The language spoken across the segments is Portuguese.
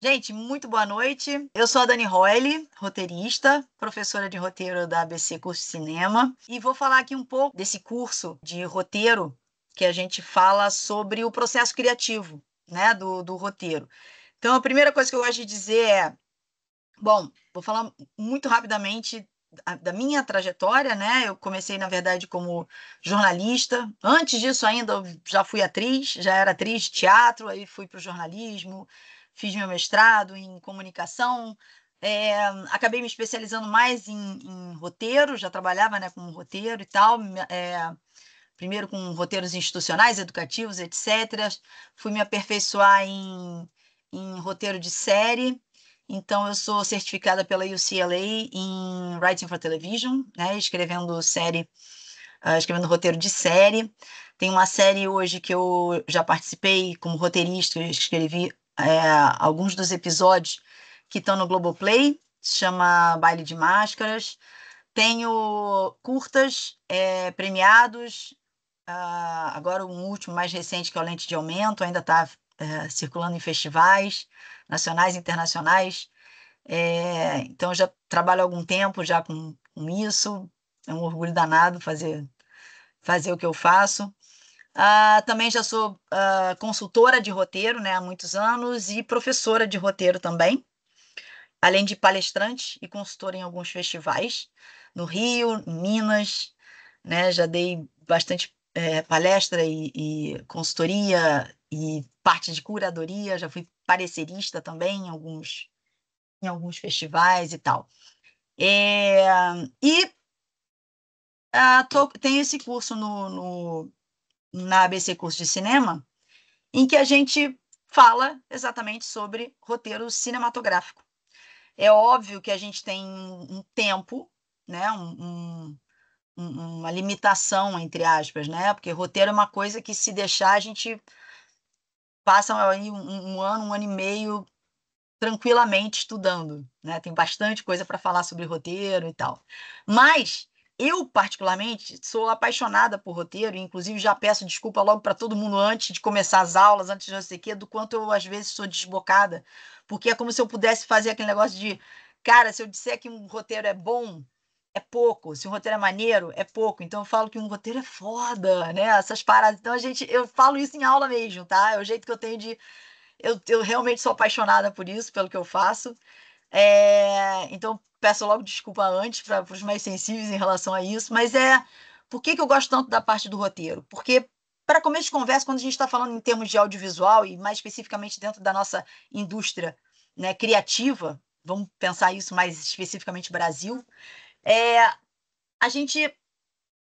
Gente, muito boa noite. Eu sou a Dani Royle, roteirista, professora de roteiro da ABC Curso de Cinema, e vou falar aqui um pouco desse curso de roteiro que a gente fala sobre o processo criativo, né, do roteiro. Então, a primeira coisa que eu gosto de dizer é, bom, vou falar muito rapidamente da minha trajetória, né? Eu comecei, na verdade, como jornalista. Antes disso, ainda, eu já fui atriz, já era atriz de teatro, aí fui para o jornalismo, fiz meu mestrado em comunicação. Acabei me especializando mais em roteiro, já trabalhava, né, com roteiro e tal, primeiro com roteiros institucionais, educativos, etc. Fui me aperfeiçoar em roteiro de série. Então, eu sou certificada pela UCLA em Writing for Television, né, escrevendo roteiro de série. Tem uma série hoje que eu já participei como roteirista, eu escrevi alguns dos episódios que estão no Globoplay, se chama Baile de Máscaras. Tenho curtas premiados, agora um último, mais recente, que é o Lente de Aumento, ainda está circulando em festivais nacionais e internacionais. Então, eu já trabalho há algum tempo já com isso. É um orgulho danado fazer o que eu faço. Também já sou consultora de roteiro, né, há muitos anos e professora de roteiro também, além de palestrante e consultora em alguns festivais, no Rio, em Minas, né, já dei bastante palestra e consultoria e parte de curadoria, já fui parecerista também em alguns festivais e tal. É, e tenho esse curso na ABC Curso de Cinema, em que a gente fala exatamente sobre roteiro cinematográfico. É óbvio que a gente tem um tempo, né, uma limitação, entre aspas, né? Porque roteiro é uma coisa que, se deixar, a gente passa aí um ano e meio tranquilamente estudando, né? Tem bastante coisa para falar sobre roteiro e tal. Mas eu, particularmente, sou apaixonada por roteiro, e inclusive já peço desculpa logo para todo mundo antes de começar as aulas, antes de não sei o quê, do quanto eu às vezes sou desbocada, porque é como se eu pudesse fazer aquele negócio de, cara, se eu disser que um roteiro é bom, é pouco, se um roteiro é maneiro, é pouco. Então eu falo que um roteiro é foda, né? Essas paradas. Então eu falo isso em aula mesmo, tá? É o jeito que eu tenho de eu realmente sou apaixonada por isso, pelo que eu faço. Então, peço logo desculpa antes para os mais sensíveis em relação a isso, mas por que eu gosto tanto da parte do roteiro? Porque, para começo de conversa, quando a gente está falando em termos de audiovisual, e mais especificamente dentro da nossa indústria, né, criativa, vamos pensar isso mais especificamente Brasil, é, a gente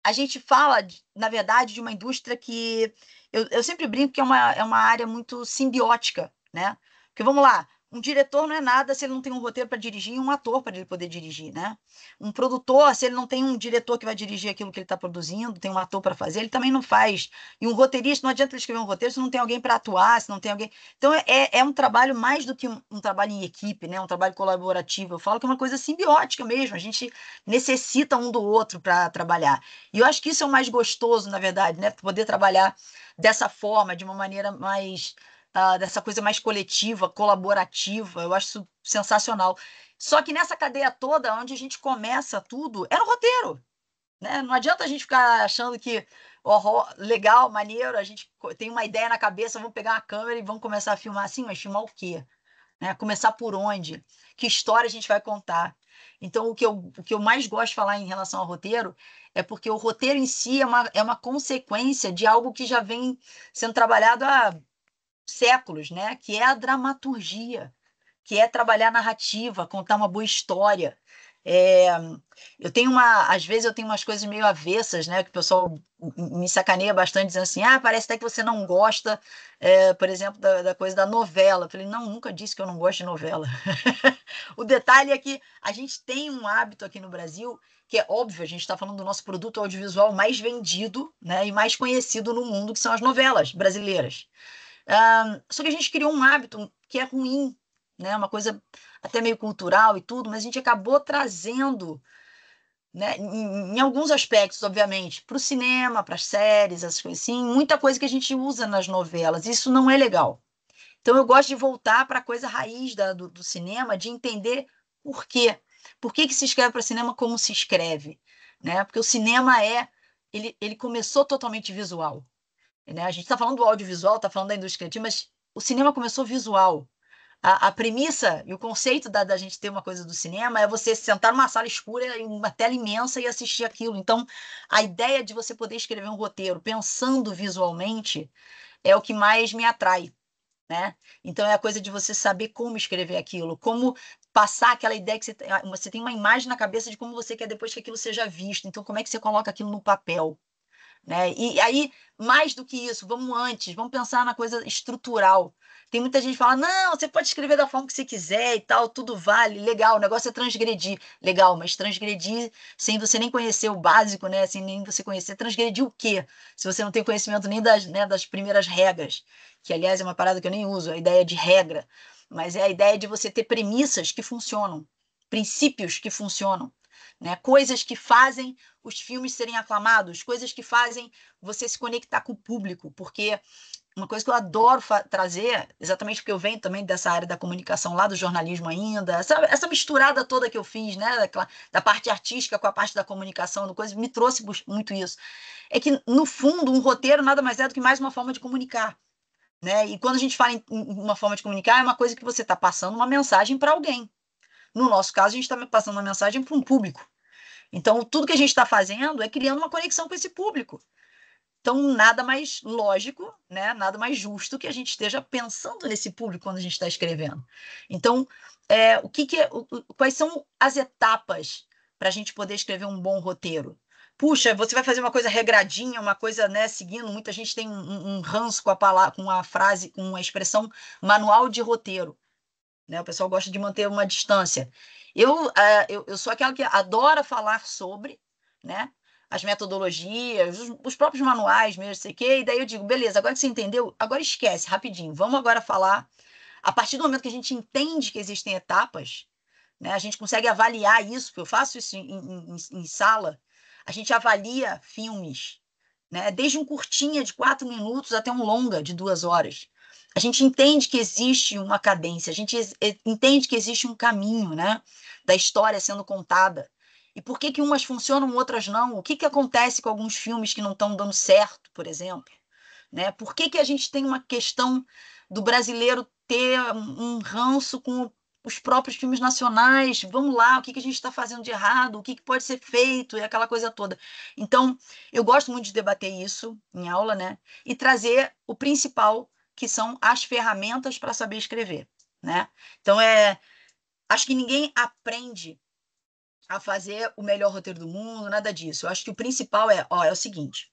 a gente fala, na verdade, de uma indústria que eu sempre brinco que é uma área muito simbiótica, né? Porque vamos lá, um diretor não é nada se ele não tem um roteiro para dirigir e um ator para ele poder dirigir, né? Um produtor, se ele não tem um diretor que vai dirigir aquilo que ele está produzindo, tem um ator para fazer, ele também não faz. E um roteirista, não adianta ele escrever um roteiro se não tem alguém para atuar, se não tem alguém. Então é um trabalho mais do que um trabalho em equipe, né? Um trabalho colaborativo. Eu falo que é uma coisa simbiótica mesmo, a gente necessita um do outro para trabalhar. E eu acho que isso é o mais gostoso, na verdade, né? Poder trabalhar dessa forma, de uma maneira mais, dessa coisa mais coletiva, colaborativa. Eu acho isso sensacional. Só que nessa cadeia toda, onde a gente começa tudo, é no roteiro, né? Não adianta a gente ficar achando que legal, maneiro, a gente tem uma ideia na cabeça, vamos pegar uma câmera e vamos começar a filmar assim, mas filmar o quê? Né? Começar por onde? Que história a gente vai contar? Então, o que eu mais gosto de falar em relação ao roteiro é porque o roteiro em si é uma consequência de algo que já vem sendo trabalhado há séculos, né? Que é a dramaturgia, que é trabalhar narrativa, contar uma boa história. É, às vezes eu tenho umas coisas meio avessas, né? Que o pessoal me sacaneia bastante, dizendo assim: parece até que você não gosta, por exemplo, da coisa da novela. Eu falei: não, nunca disse que eu não gosto de novela. O detalhe é que a gente tem um hábito aqui no Brasil, que é óbvio, a gente está falando do nosso produto audiovisual mais vendido, né, e mais conhecido no mundo, que são as novelas brasileiras. Só que a gente criou um hábito que é ruim, né? Uma coisa até meio cultural e tudo, mas a gente acabou trazendo, né, em alguns aspectos, obviamente, para o cinema, para as séries, essas coisas assim, muita coisa que a gente usa nas novelas. Isso não é legal. Então, eu gosto de voltar para a coisa raiz do cinema, de entender por quê. Por que se escreve para cinema como se escreve? Né? Porque o cinema ele começou totalmente visual. Né? A gente está falando do audiovisual, está falando da indústria criativa, mas o cinema começou visual. A premissa e o conceito da gente ter uma coisa do cinema é você sentar numa sala escura, em uma tela imensa e assistir aquilo. Então, a ideia de você poder escrever um roteiro pensando visualmente é o que mais me atrai. Né? Então, é a coisa de você saber como escrever aquilo, como passar aquela ideia que você tem uma imagem na cabeça de como você quer depois que aquilo seja visto. Então, como é que você coloca aquilo no papel? Né? E aí, mais do que isso, vamos pensar na coisa estrutural. Tem muita gente que fala, não, você pode escrever da forma que você quiser e tal, tudo vale, legal, o negócio é transgredir. Legal, mas transgredir sem você nem conhecer o básico, né? Sem nem você conhecer, transgredir o quê? Se você não tem conhecimento nem das primeiras regras, que aliás é uma parada que eu nem uso, a ideia de regra, mas é a ideia de você ter premissas que funcionam, princípios que funcionam. Né? Coisas que fazem os filmes serem aclamados, coisas que fazem você se conectar com o público, porque uma coisa que eu adoro trazer, exatamente porque eu venho também dessa área da comunicação, lá do jornalismo ainda, essa misturada toda que eu fiz, né, da parte artística com a parte da comunicação, me trouxe muito isso. É que, no fundo, um roteiro nada mais é do que mais uma forma de comunicar. Né? E quando a gente fala em uma forma de comunicar, é uma coisa que você está passando uma mensagem para alguém. No nosso caso, a gente está passando uma mensagem para um público. Então, tudo que a gente está fazendo é criando uma conexão com esse público. Então, nada mais lógico, né? Nada mais justo que a gente esteja pensando nesse público quando a gente está escrevendo. Então, quais são as etapas para a gente poder escrever um bom roteiro? Puxa, você vai fazer uma coisa regradinha, uma coisa, né, seguindo. Muita gente tem um ranço com a palavra, com a frase, com a expressão manual de roteiro. Né? O pessoal gosta de manter uma distância. Eu sou aquela que adora falar sobre, né, as metodologias, os próprios manuais mesmo, sei o quê, e daí eu digo, beleza, agora que você entendeu, agora esquece, rapidinho, vamos agora falar. A partir do momento que a gente entende que existem etapas, né, a gente consegue avaliar isso, porque eu faço isso em sala, a gente avalia filmes, né, desde um curtinha de 4 minutos até um longa de 2 horas. A gente entende que existe uma cadência, a gente entende que existe um caminho, né, da história sendo contada. E por que umas funcionam, outras não? O que acontece com alguns filmes que não estão dando certo, por exemplo? Né? Por que a gente tem uma questão do brasileiro ter um ranço com os próprios filmes nacionais? Vamos lá, o que a gente está fazendo de errado? O que pode ser feito? E aquela coisa toda. Então, eu gosto muito de debater isso em aula, né? E trazer o principal, que são as ferramentas para saber escrever, né? Então, acho que ninguém aprende a fazer o melhor roteiro do mundo, nada disso. Eu acho que o principal é o seguinte: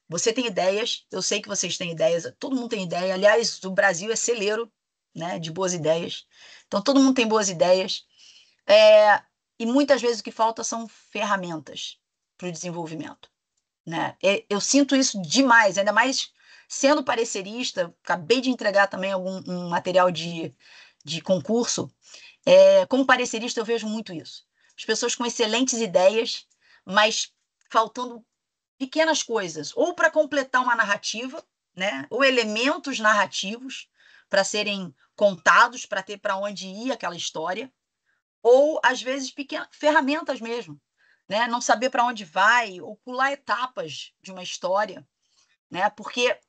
você tem ideias, eu sei que vocês têm ideias, todo mundo tem ideia. Aliás, o Brasil é celeiro, né, de boas ideias. Então, todo mundo tem boas ideias. E muitas vezes o que falta são ferramentas para o desenvolvimento. Né? Eu sinto isso demais, ainda mais sendo parecerista. Acabei de entregar também um material de concurso. Como parecerista, eu vejo muito isso. As pessoas com excelentes ideias, mas faltando pequenas coisas, ou para completar uma narrativa, né? Ou elementos narrativos para serem contados, para ter para onde ir aquela história, ou às vezes pequenas ferramentas mesmo, né? Não saber para onde vai, ou pular etapas de uma história, né? Porque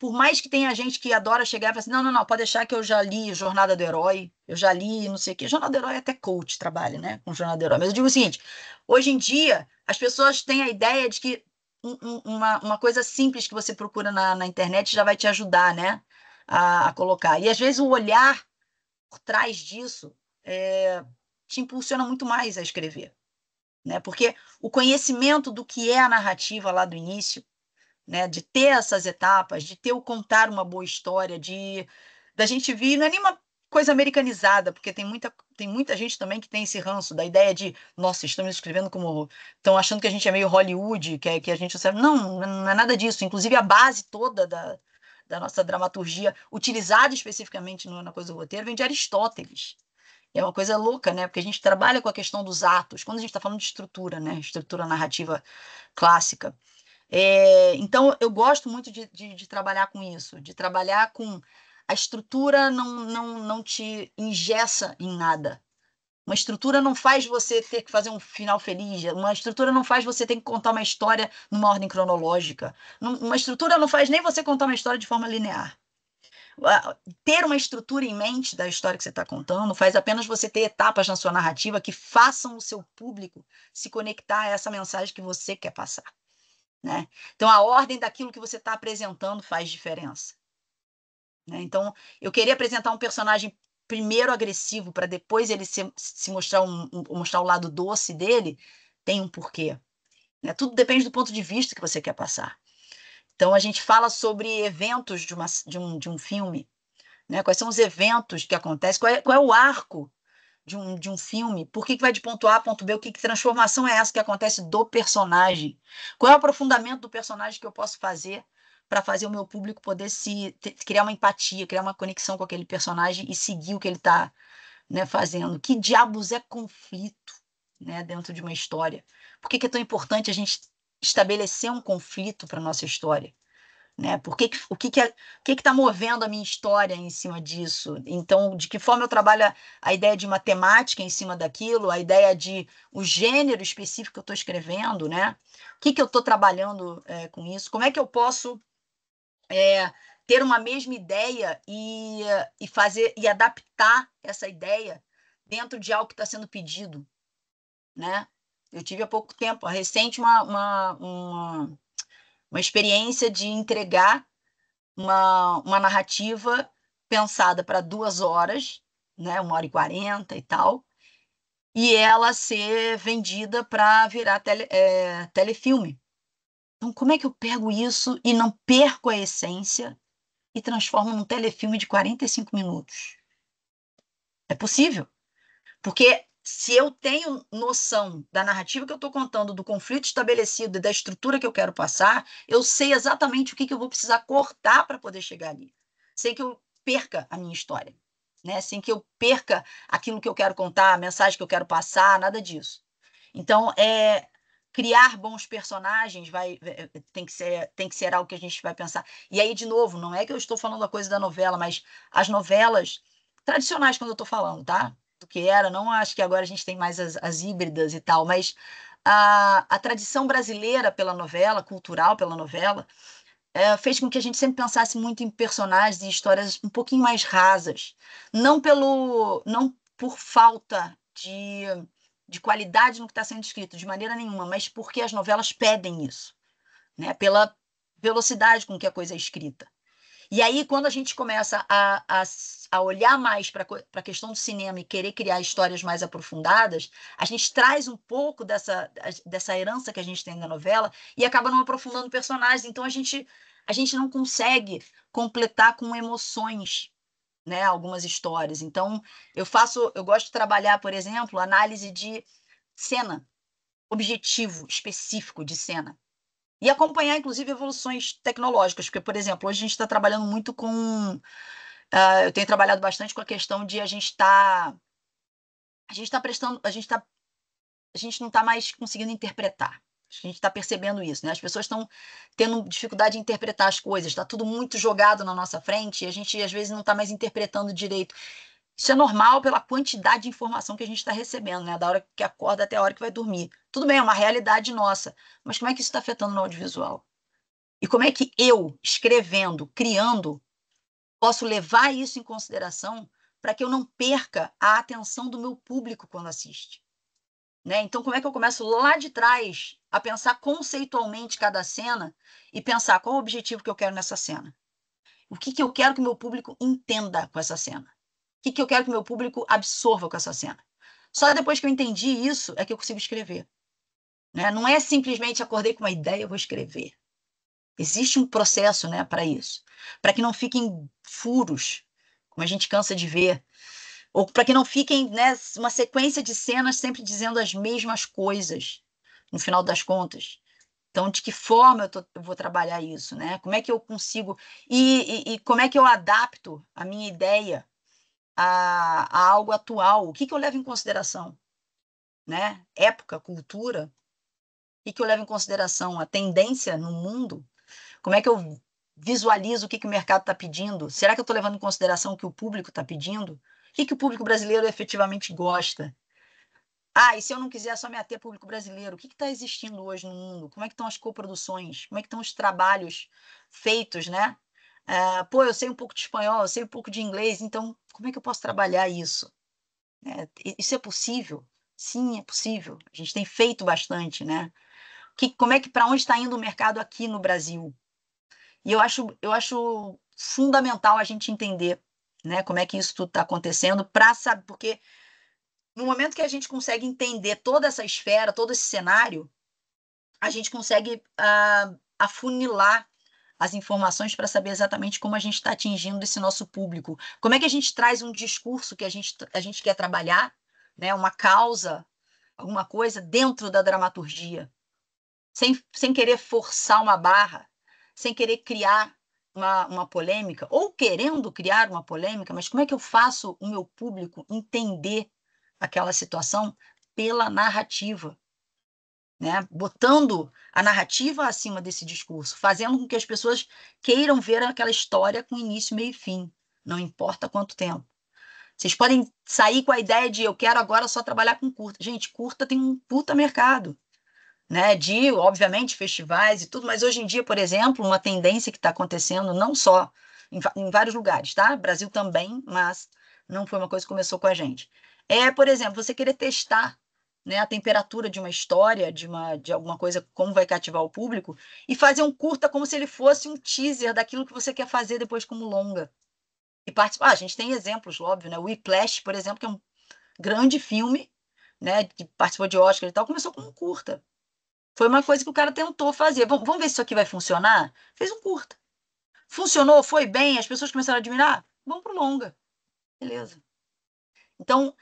por mais que tenha gente que adora chegar e falar assim, não, não, não, pode deixar que eu já li Jornada do Herói, eu já li não sei o quê. Jornada do Herói até coach trabalha, né, com Jornada do Herói. Mas eu digo o seguinte, hoje em dia, as pessoas têm a ideia de que uma coisa simples que você procura na internet já vai te ajudar, né, a colocar. E às vezes o olhar por trás disso te impulsiona muito mais a escrever, né, porque o conhecimento do que é a narrativa lá do início, né, de ter essas etapas, de ter o contar uma boa história, da gente vir, não é nenhuma coisa americanizada, porque tem muita gente também que tem esse ranço da ideia de, nossa, estamos escrevendo como, estão achando que a gente é meio Hollywood, que a gente sabe, não é nada disso, inclusive a base toda da nossa dramaturgia, utilizada especificamente na coisa do roteiro, vem de Aristóteles. É uma coisa louca, né? Porque a gente trabalha com a questão dos atos, quando a gente está falando de estrutura, né? Estrutura narrativa clássica. Então, eu gosto muito de trabalhar com isso, de trabalhar com a estrutura não te engessa em nada. Uma estrutura não faz você ter que fazer um final feliz. Uma estrutura não faz você ter que contar uma história numa ordem cronológica. Uma estrutura não faz nem você contar uma história de forma linear. Ter uma estrutura em mente da história que você está contando faz apenas você ter etapas na sua narrativa que façam o seu público se conectar a essa mensagem que você quer passar, né? Então, a ordem daquilo que você está apresentando faz diferença, né? Então, eu queria apresentar um personagem primeiro agressivo para depois ele se mostrar, mostrar o lado doce dele, tem um porquê, né? Tudo depende do ponto de vista que você quer passar. Então, a gente fala sobre eventos de um filme, né? Quais são os eventos que acontecem, qual é o arco de um filme, por que vai de ponto A a ponto B, que transformação é essa que acontece do personagem, qual é o aprofundamento do personagem que eu posso fazer para fazer o meu público poder criar uma empatia, criar uma conexão com aquele personagem e seguir o que ele está, né, fazendo. Que diabos é conflito, né, dentro de uma história? Por que é tão importante a gente estabelecer um conflito para nossa história? Né? O que está movendo a minha história em cima disso? Então, de que forma eu trabalho a ideia de uma temática em cima daquilo, a ideia de o gênero específico que eu estou escrevendo, né? O que eu estou trabalhando com isso? Como é que eu posso ter uma mesma ideia e fazer e adaptar essa ideia dentro de algo que está sendo pedido, né? Eu tive há pouco tempo, recente, uma experiência de entregar uma narrativa pensada para 2 horas, né, 1h40 e tal, e ela ser vendida para virar telefilme. Então, como é que eu pego isso e não perco a essência e transformo num telefilme de 45 minutos? É possível, porque se eu tenho noção da narrativa que eu estou contando, do conflito estabelecido e da estrutura que eu quero passar, eu sei exatamente o que eu vou precisar cortar para poder chegar ali, sem que eu perca a minha história, né? Sem que eu perca aquilo que eu quero contar, a mensagem que eu quero passar, nada disso. Então, criar bons personagens tem que ser algo que a gente vai pensar. E aí, de novo, não é que eu estou falando a coisa da novela, mas as novelas tradicionais, quando eu estou falando, tá? Do que era, não acho que agora a gente tem mais as híbridas e tal, mas a tradição brasileira pela novela, cultural pela novela, fez com que a gente sempre pensasse muito em personagens e histórias um pouquinho mais rasas, não por falta de qualidade no que está sendo escrito, de maneira nenhuma, mas porque as novelas pedem isso, né? Pela velocidade com que a coisa é escrita. E aí, quando a gente começa a olhar mais para a questão do cinema e querer criar histórias mais aprofundadas, a gente traz um pouco dessa herança que a gente tem da novela e acaba não aprofundando personagens. Então, a gente não consegue completar com emoções, né, algumas histórias. Então, eu gosto de trabalhar, por exemplo, análise de cena, objetivo específico de cena. E acompanhar, inclusive, evoluções tecnológicas, porque, por exemplo, hoje a gente está trabalhando muito com. Eu tenho trabalhado bastante com a questão de a gente está prestando. A gente não está mais conseguindo interpretar. A gente está percebendo isso, né? As pessoas estão tendo dificuldade de interpretar as coisas, está tudo muito jogado na nossa frente e a gente, às vezes, não está mais interpretando direito. Isso é normal pela quantidade de informação que a gente está recebendo, né? Da hora que acorda até a hora que vai dormir. Tudo bem, é uma realidade nossa, mas como é que isso está afetando no audiovisual? E como é que eu, escrevendo, criando, posso levar isso em consideração para que eu não perca a atenção do meu público quando assiste? Né? Então, como é que eu começo lá de trás a pensar conceitualmente cada cena e pensar qual o objetivo que eu quero nessa cena? O que eu quero que o meu público entenda com essa cena? O que eu quero que o meu público absorva com essa cena? Só depois que eu entendi isso é que eu consigo escrever. Né? Não é simplesmente acordei com uma ideia, eu vou escrever. Existe um processo, né, para isso. Para que não fiquem furos, como a gente cansa de ver, ou para que não fiquem, né, uma sequência de cenas sempre dizendo as mesmas coisas, no final das contas. Então, de que forma eu vou trabalhar isso, né? Como é que eu consigo... E como é que eu adapto a minha ideia a algo atual? O que eu levo em consideração? Né? Época, cultura? O que eu levo em consideração? A tendência no mundo? Como é que eu visualizo o que o mercado está pedindo? Será que eu estou levando em consideração o que o público está pedindo? O que o público brasileiro efetivamente gosta? Ah, e se eu não quiser só me ater ao público brasileiro, o que está existindo hoje no mundo? Como é que estão as coproduções? Como é que estão os trabalhos feitos, né? Pô, eu sei um pouco de espanhol, eu sei um pouco de inglês, então como é que eu posso trabalhar isso? Isso é possível? Sim, é possível. A gente tem feito bastante, né? Como é que, para onde está indo o mercado aqui no Brasil? E eu acho fundamental a gente entender, né, como é que isso tudo está acontecendo, para saber, porque no momento que a gente consegue entender toda essa esfera, todo esse cenário, a gente consegue afunilar as informações para saber exatamente como a gente está atingindo esse nosso público. Como é que a gente traz um discurso que a gente quer trabalhar, né, uma causa, alguma coisa dentro da dramaturgia, sem querer forçar uma barra, sem querer criar uma polêmica, ou querendo criar uma polêmica, mas como é que eu faço o meu público entender aquela situação pela narrativa, né? Botando a narrativa acima desse discurso, fazendo com que as pessoas queiram ver aquela história com início, meio e fim, não importa quanto tempo. Vocês podem sair com a ideia de eu quero agora só trabalhar com curta. Gente, curta tem um puta mercado, né? De, obviamente, festivais e tudo, mas hoje em dia, por exemplo, uma tendência que está acontecendo, não só em vários lugares, tá? Brasil também, mas não foi uma coisa que começou com a gente. Por exemplo, você querer testar, né, a temperatura de uma história, de alguma coisa, como vai cativar o público, e fazer um curta como se ele fosse um teaser daquilo que você quer fazer depois como longa. E participar. A gente tem exemplos, óbvio, né? O Whiplash, por exemplo, que é um grande filme, né, que participou de Oscar e tal, começou com um curta. Foi uma coisa que o cara tentou fazer. Vamos ver se isso aqui vai funcionar? Fez um curta. Funcionou, foi bem, as pessoas começaram a admirar? Vamos pro longa. Beleza. Então,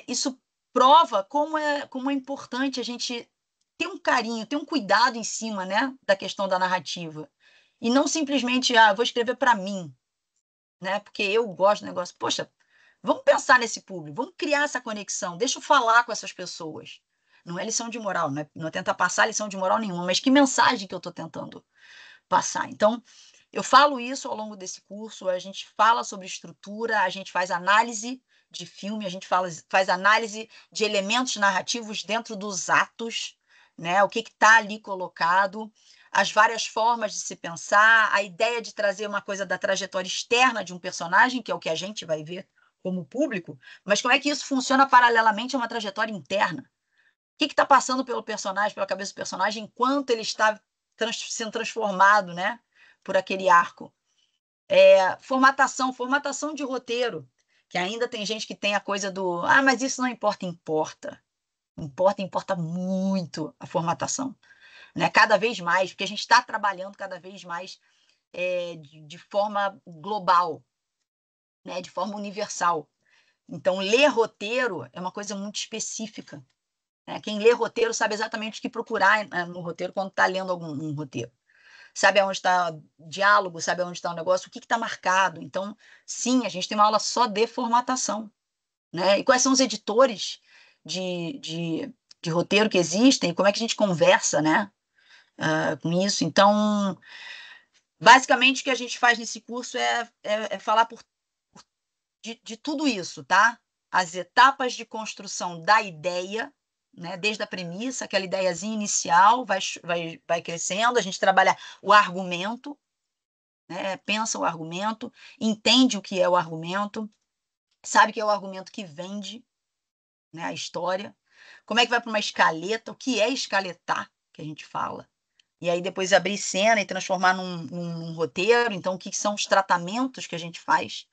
isso prova como é importante a gente ter um carinho, ter um cuidado em cima, né, da questão da narrativa. E não simplesmente, vou escrever para mim, né, porque eu gosto do negócio. Poxa, vamos pensar nesse público, vamos criar essa conexão, deixa eu falar com essas pessoas. Não é lição de moral, não é tentar passar lição de moral nenhuma, mas que mensagem que eu estou tentando passar. Então, eu falo isso ao longo desse curso, a gente fala sobre estrutura, a gente faz análise de filme, a gente faz análise de elementos narrativos dentro dos atos, né? O que está ali colocado, as várias formas de se pensar, a ideia de trazer uma coisa da trajetória externa de um personagem, que é o que a gente vai ver como público, mas como é que isso funciona paralelamente a uma trajetória interna? O que está passando pelo personagem, pela cabeça do personagem, enquanto ele está sendo transformado, né, por aquele arco? Formatação de roteiro, que ainda tem gente que tem a coisa do mas isso não importa, importa muito a formatação, né? Cada vez mais, porque a gente está trabalhando cada vez mais de forma global, né, de forma universal. Então, ler roteiro é uma coisa muito específica. Quem lê roteiro sabe exatamente o que procurar no roteiro quando está lendo um roteiro. Sabe aonde está o diálogo, sabe aonde está o negócio, o que está marcado. Então, sim, a gente tem uma aula só de formatação, né? E quais são os editores de roteiro que existem, como é que a gente conversa, né, com isso. Então, basicamente, o que a gente faz nesse curso é falar de tudo isso, tá? As etapas de construção da ideia, né? Desde a premissa, aquela ideiazinha inicial, vai crescendo, a gente trabalha o argumento, né? Pensa o argumento, entende o que é o argumento, sabe que é o argumento que vende, né, a história. Como é que vai para uma escaleta, o que é escaletar, que a gente fala. E aí depois abrir cena e transformar num roteiro. Então, o que são os tratamentos que a gente faz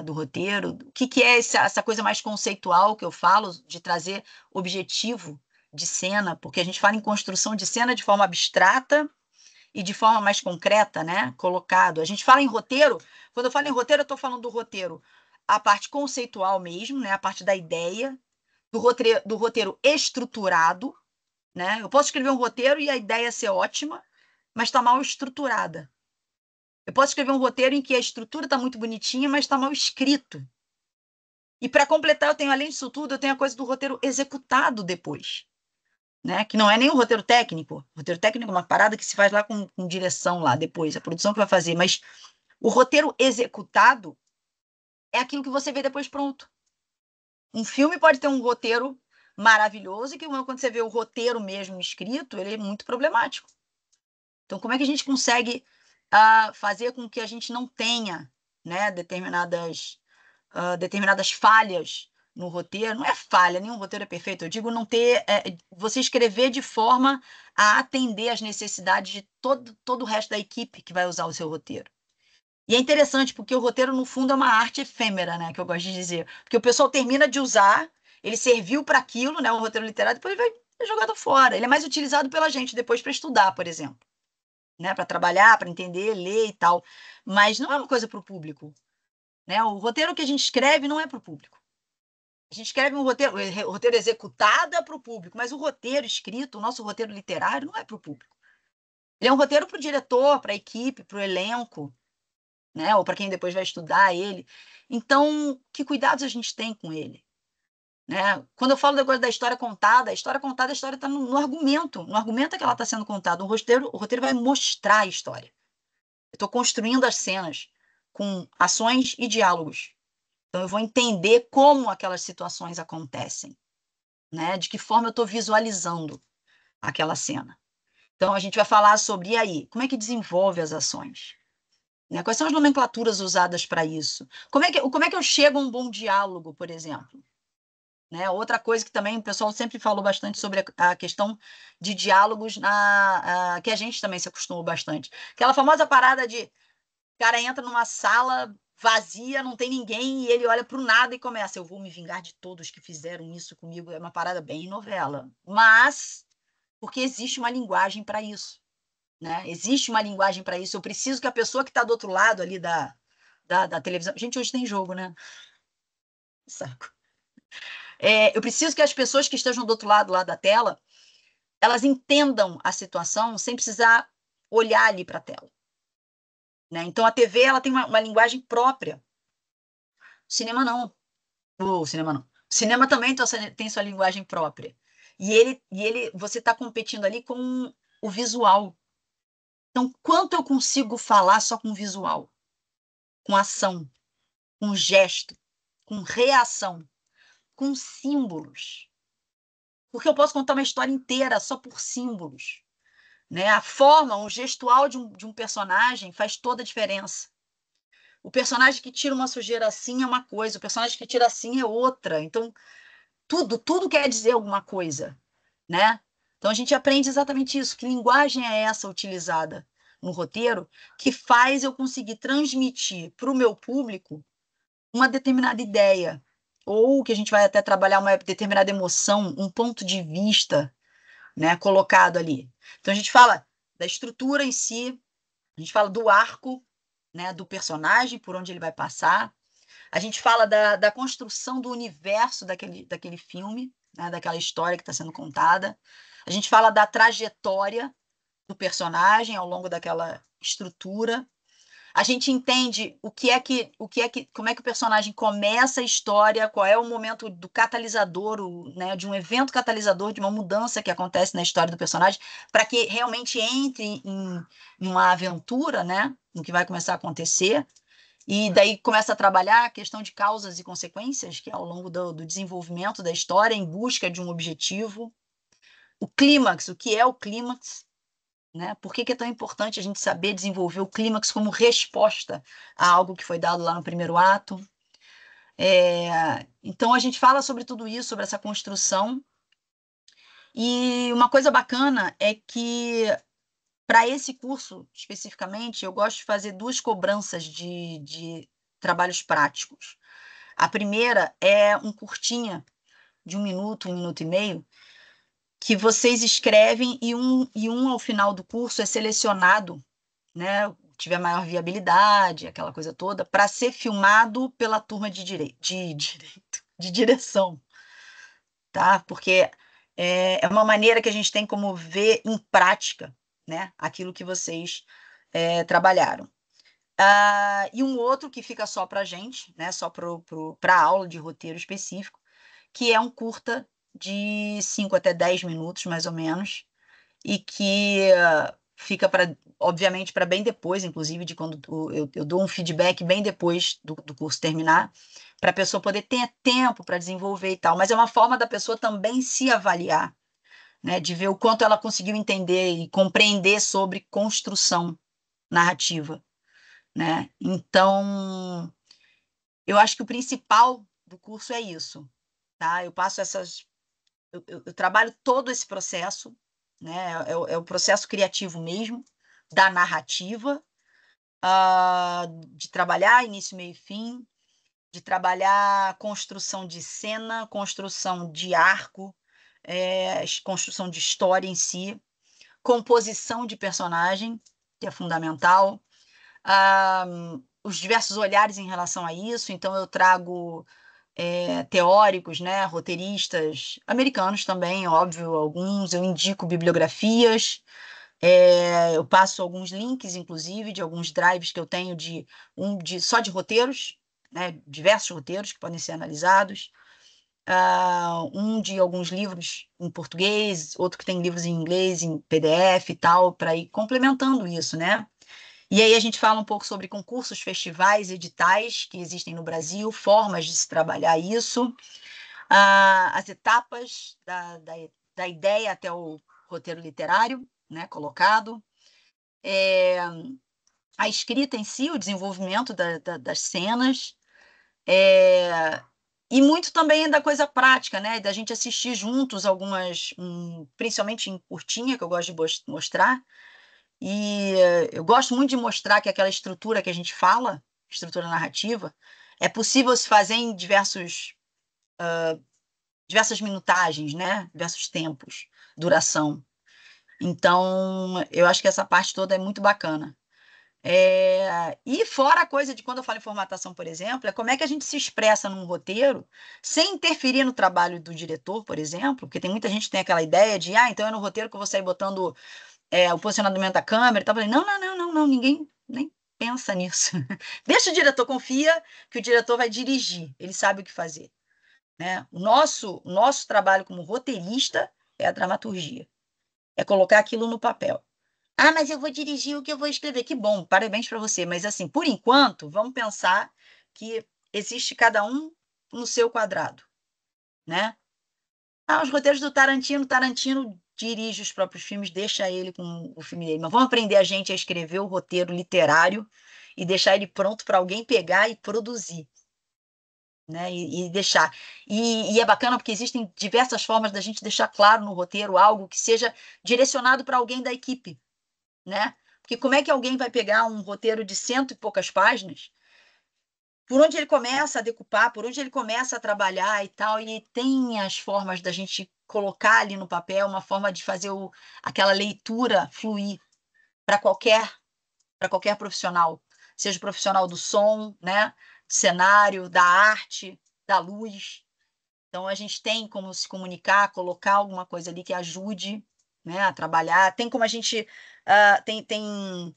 do roteiro, o que é essa coisa mais conceitual que eu falo, de trazer objetivo de cena, porque a gente fala em construção de cena de forma abstrata e de forma mais concreta, né? Colocado. A gente fala em roteiro, quando eu falo em roteiro, eu estou falando do roteiro, a parte conceitual mesmo, né? A parte da ideia, do roteiro estruturado, né? Eu posso escrever um roteiro e a ideia ser ótima, mas está mal estruturada. Eu posso escrever um roteiro em que a estrutura está muito bonitinha, mas está mal escrito. E para completar, além disso tudo, eu tenho a coisa do roteiro executado depois, né? Que não é nem o roteiro técnico. O roteiro técnico é uma parada que se faz lá com direção lá depois, a produção que vai fazer, mas o roteiro executado é aquilo que você vê depois pronto. Um filme pode ter um roteiro maravilhoso e que quando você vê o roteiro mesmo escrito, ele é muito problemático. Então, como é que a gente consegue fazer com que a gente não tenha, né, determinadas falhas no roteiro? Não é falha, nenhum roteiro é perfeito. Eu digo não ter, você escrever de forma a atender às necessidades de todo o resto da equipe que vai usar o seu roteiro. E é interessante, porque o roteiro, no fundo, é uma arte efêmera, né? Que eu gosto de dizer. Porque o pessoal termina de usar, ele serviu para aquilo, né? O roteiro literário, depois ele vai ser jogado fora. Ele é mais utilizado pela gente depois para estudar, por exemplo. Né? Para trabalhar, para entender, ler e tal. Mas não é uma coisa para o público. Né? O roteiro que a gente escreve não é para o público. A gente escreve um roteiro executado é para o público, mas o roteiro escrito, o nosso roteiro literário, não é para o público. Ele é um roteiro para o diretor, para a equipe, para o elenco, né? Ou para quem depois vai estudar ele. Então, que cuidados a gente tem com ele? Né? Quando eu falo da história contada, a história está no argumento. No argumento é que ela está sendo contada. O roteiro vai mostrar a história. Eu estou construindo as cenas com ações e diálogos. Então, eu vou entender como aquelas situações acontecem, né? De que forma eu estou visualizando aquela cena. Então, a gente vai falar sobre, e aí, como é que desenvolve as ações? Né? Quais são as nomenclaturas usadas para isso? Como é que eu chego a um bom diálogo, por exemplo? Né? Outra coisa que também o pessoal sempre falou bastante sobre a questão de diálogos, que a gente também se acostumou bastante. Aquela famosa parada de o cara entra numa sala vazia, não tem ninguém, e ele olha para o nada e começa: eu vou me vingar de todos que fizeram isso comigo. É uma parada bem novela. Mas, porque existe uma linguagem para isso. Né? Existe uma linguagem para isso. Eu preciso que a pessoa que está do outro lado ali da televisão. Gente, hoje tem jogo, né? Saco. Eu preciso que as pessoas que estejam do outro lado lá da tela, elas entendam a situação sem precisar olhar ali para a tela. Né? Então, a TV ela tem uma linguagem própria. O cinema não. O cinema não. O cinema também tem sua linguagem própria. Você está competindo ali com o visual. Então, quanto eu consigo falar só com visual? Com ação, com gesto, com reação, com símbolos. Porque eu posso contar uma história inteira só por símbolos. Né? A forma, o gestual de um personagem faz toda a diferença. O personagem que tira uma sujeira assim é uma coisa, o personagem que tira assim é outra. Então, tudo quer dizer alguma coisa. Né? Então, a gente aprende exatamente isso. Que linguagem é essa utilizada no roteiro que faz eu conseguir transmitir para o meu público uma determinada ideia, ou que a gente vai até trabalhar uma determinada emoção, um ponto de vista, né, colocado ali. Então, a gente fala da estrutura em si, a gente fala do arco, né, do personagem, por onde ele vai passar, a gente fala da construção do universo daquele filme, né, daquela história que está sendo contada, a gente fala da trajetória do personagem ao longo daquela estrutura, a gente entende como é que o personagem começa a história, qual é o momento do catalisador, né, de um evento catalisador, de uma mudança que acontece na história do personagem, para que realmente entre em uma aventura, né, no que vai começar a acontecer. E daí começa a trabalhar a questão de causas e consequências, que é ao longo do desenvolvimento da história, em busca de um objetivo. O clímax, o que é o clímax? Né? Por que é tão importante a gente saber desenvolver o clímax como resposta a algo que foi dado lá no primeiro ato? Então, a gente fala sobre tudo isso, sobre essa construção. E uma coisa bacana é que, para esse curso especificamente, eu gosto de fazer duas cobranças de trabalhos práticos. A primeira é um curtinha de 1 minuto e meio, que vocês escrevem e um ao final do curso é selecionado, né, tiver maior viabilidade, aquela coisa toda, para ser filmado pela turma de direção, tá? Porque é uma maneira que a gente tem como ver em prática, né, aquilo que vocês trabalharam. E um outro que fica só para a gente, né, só para a aula de roteiro específico, que é um curta de 5 até 10 minutos, mais ou menos, e que fica para, obviamente, para bem depois, inclusive, de quando eu dou um feedback bem depois do curso terminar, para a pessoa poder ter tempo para desenvolver e tal. Mas é uma forma da pessoa também se avaliar, né, de ver o quanto ela conseguiu entender e compreender sobre construção narrativa, né? Então, eu acho que o principal do curso é isso, tá? Eu passo essas, eu trabalho todo esse processo, né? É o processo criativo mesmo, da narrativa, de trabalhar início, meio e fim, de trabalhar construção de cena, construção de arco, construção de história em si, composição de personagem, que é fundamental, os diversos olhares em relação a isso. Então, eu trago teóricos, né, roteiristas, americanos também, óbvio, alguns, eu indico bibliografias, eu passo alguns links, inclusive, de alguns drives que eu tenho só de roteiros, né, diversos roteiros que podem ser analisados, de alguns livros em português, outro que tem livros em inglês, em PDF e tal, para ir complementando isso, né? E aí a gente fala um pouco sobre concursos, festivais, editais que existem no Brasil, formas de se trabalhar isso, as etapas da ideia até o roteiro literário, né, colocado, a escrita em si, o desenvolvimento das cenas, e muito também da coisa prática, né, da gente assistir juntos algumas, principalmente em curtinha, que eu gosto de mostrar, e eu gosto muito de mostrar que aquela estrutura que a gente fala, estrutura narrativa, é possível se fazer em diversas minutagens, né? Diversos tempos, duração. Então, eu acho que essa parte toda é muito bacana. E fora a coisa de quando eu falo em formatação, por exemplo, é como é que a gente se expressa num roteiro sem interferir no trabalho do diretor, por exemplo, porque tem muita gente que tem aquela ideia de, então é no roteiro que eu vou sair botando o posicionamento da câmera e tal. Eu falei, não, não, não, não, não, ninguém nem pensa nisso. Deixa o diretor, confia que o diretor vai dirigir, ele sabe o que fazer, né? O nosso trabalho como roteirista é a dramaturgia, é colocar aquilo no papel. Ah, mas eu vou dirigir o que eu vou escrever. Que bom, parabéns para você. Mas assim, por enquanto, vamos pensar que existe cada um no seu quadrado, né? Os roteiros do Tarantino dirige os próprios filmes, deixa ele com o filme dele. Mas vamos aprender a gente a escrever o roteiro literário e deixar ele pronto para alguém pegar e produzir, né? E deixar. E é bacana porque existem diversas formas da gente deixar claro no roteiro algo que seja direcionado para alguém da equipe, né? Porque como é que alguém vai pegar um roteiro de cento e poucas páginas, por onde ele começa a decupar, por onde ele começa a trabalhar e tal, e tem as formas da gente colocar ali no papel, uma forma de fazer aquela leitura fluir para qualquer profissional, seja o profissional do som, né, do cenário, da arte, da luz. Então a gente tem como se comunicar, colocar alguma coisa ali que ajude, né, a trabalhar. Tem como a gente tem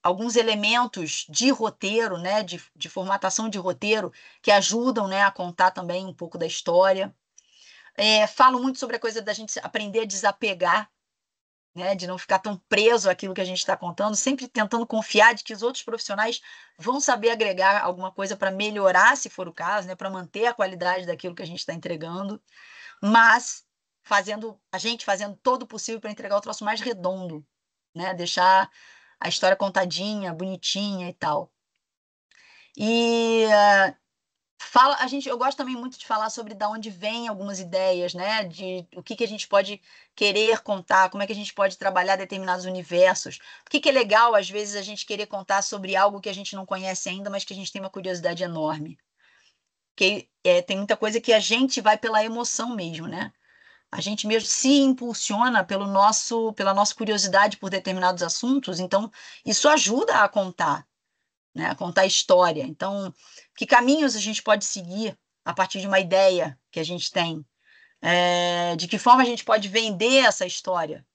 alguns elementos de roteiro, né, de formatação de roteiro, que ajudam, né, a contar também um pouco da história. Falo muito sobre a coisa da gente aprender a desapegar, né, de não ficar tão preso àquilo que a gente está contando, sempre tentando confiar de que os outros profissionais vão saber agregar alguma coisa para melhorar, se for o caso, né, para manter a qualidade daquilo que a gente está entregando, mas a gente fazendo todo o possível para entregar o troço mais redondo, né, deixar a história contadinha, bonitinha e tal. E eu gosto também muito de falar sobre de onde vêm algumas ideias, né? De o que a gente pode querer contar, como é que a gente pode trabalhar determinados universos. Por que é legal, às vezes, a gente querer contar sobre algo que a gente não conhece ainda, mas que a gente tem uma curiosidade enorme. Porque tem muita coisa que a gente vai pela emoção mesmo, né? A gente mesmo se impulsiona pela nossa curiosidade por determinados assuntos, então isso ajuda a contar, né? A contar a história. Então, que caminhos a gente pode seguir a partir de uma ideia que a gente tem? De que forma a gente pode vender essa história?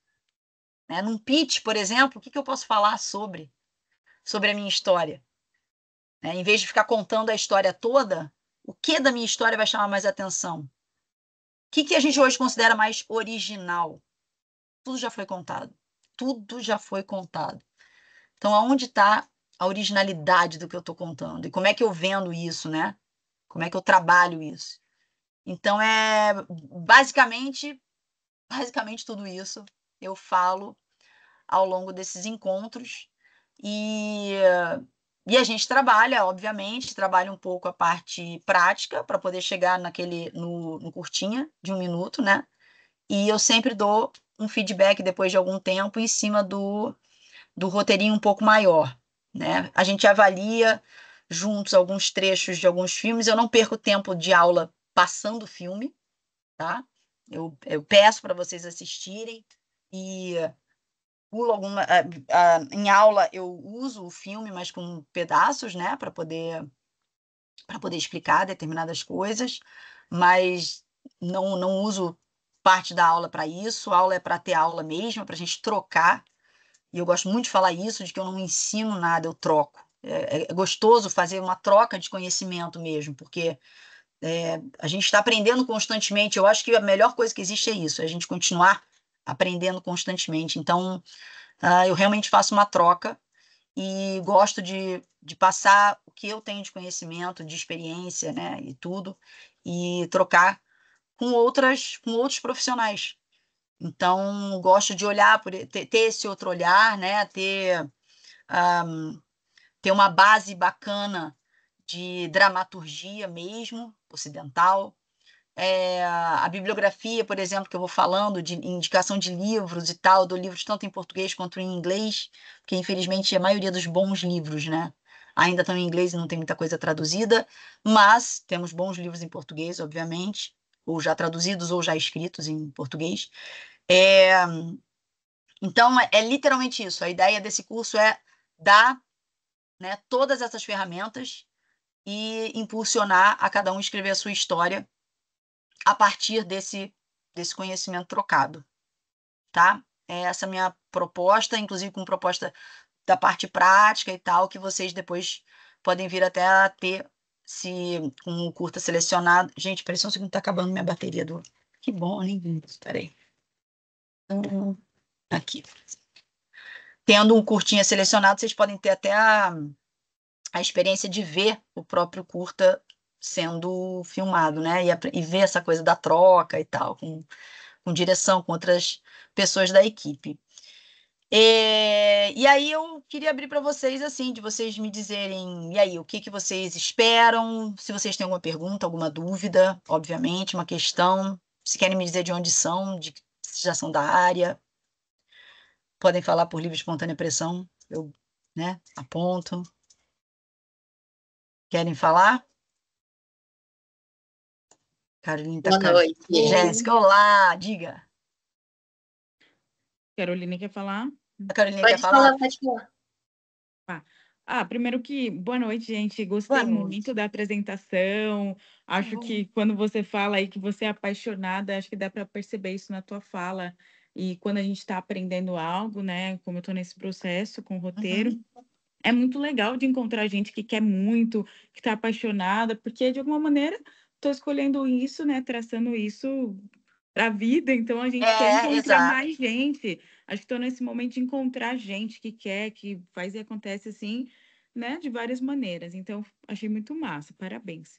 Né? Num pitch, por exemplo, o que eu posso falar sobre a minha história? Em vez de ficar contando a história toda, o que da minha história vai chamar mais atenção? que a gente hoje considera mais original? Tudo já foi contado. Tudo já foi contado. Então, aonde está a originalidade do que eu estou contando? E como é que eu vendo isso, né? Como é que eu trabalho isso? Então, basicamente tudo isso eu falo ao longo desses encontros. E, e a gente trabalha, obviamente, trabalha um pouco a parte prática para poder chegar no curtinha de 1 minuto, né? E eu sempre dou um feedback depois de algum tempo em cima do roteirinho um pouco maior, né? A gente avalia juntos alguns trechos de alguns filmes. Eu não perco tempo de aula passando o filme, tá? Eu peço para vocês assistirem e pulo em aula eu uso o filme, mas com pedaços, né, para poder explicar determinadas coisas, mas não uso parte da aula para isso. A aula é para ter aula mesmo, para a gente trocar. E eu gosto muito de falar isso, de que eu não ensino nada, eu troco. É gostoso fazer uma troca de conhecimento mesmo, porque a gente está aprendendo constantemente. Eu acho que a melhor coisa que existe é isso, é a gente continuar aprendendo constantemente. Então, eu realmente faço uma troca e gosto de passar o que eu tenho de conhecimento, de experiência, né, e tudo, e trocar com outros profissionais. Então, gosto de olhar, ter esse outro olhar, né, ter uma base bacana de dramaturgia mesmo, ocidental. A bibliografia, por exemplo, que eu vou falando, de indicação de livros e tal, dou livros tanto em português quanto em inglês, porque infelizmente a maioria dos bons livros, né, ainda estão em inglês e não tem muita coisa traduzida, mas temos bons livros em português, obviamente, ou já traduzidos ou já escritos em português. Então, é literalmente isso. A ideia desse curso é dar, né, todas essas ferramentas e impulsionar a cada um escrever a sua história a partir desse conhecimento trocado, tá? É essa a minha proposta, inclusive com proposta da parte prática e tal, que vocês depois podem vir até a ter, se com o curta selecionado. Gente, peraí só um segundo, tá acabando minha bateria do... Que bom, hein? Peraí. Aqui. Tendo um curtinha selecionado, vocês podem ter até a experiência de ver o próprio curta sendo filmado, né? E ver essa coisa da troca e tal, com direção, com outras pessoas da equipe. E aí eu queria abrir para vocês, assim, de vocês me dizerem, e aí, o que vocês esperam, se vocês têm alguma pergunta, alguma dúvida, obviamente, uma questão, se querem me dizer de onde são, se já são da área, podem falar por livre e espontânea pressão, eu, né, aponto. Querem falar? Carolina tá Boa noite. Jéssica, olá, diga. Carolina quer falar? A Carolina Pode quer falar? pode falar. Primeiro que, boa noite, gente. Boa Gostei noite. muito da apresentação. Acho que quando você fala aí que você é apaixonada, acho que dá para perceber isso na tua fala. E quando a gente está aprendendo algo, né, como eu estou nesse processo com o roteiro, é muito legal de encontrar gente que quer muito, que está apaixonada, porque de alguma maneira estou escolhendo isso, né, traçando isso para a vida, então a gente quer encontrar Exato. mais gente. Acho que estou nesse momento de encontrar gente que quer, que faz e acontece assim, né, de várias maneiras. Então, achei muito massa, parabéns.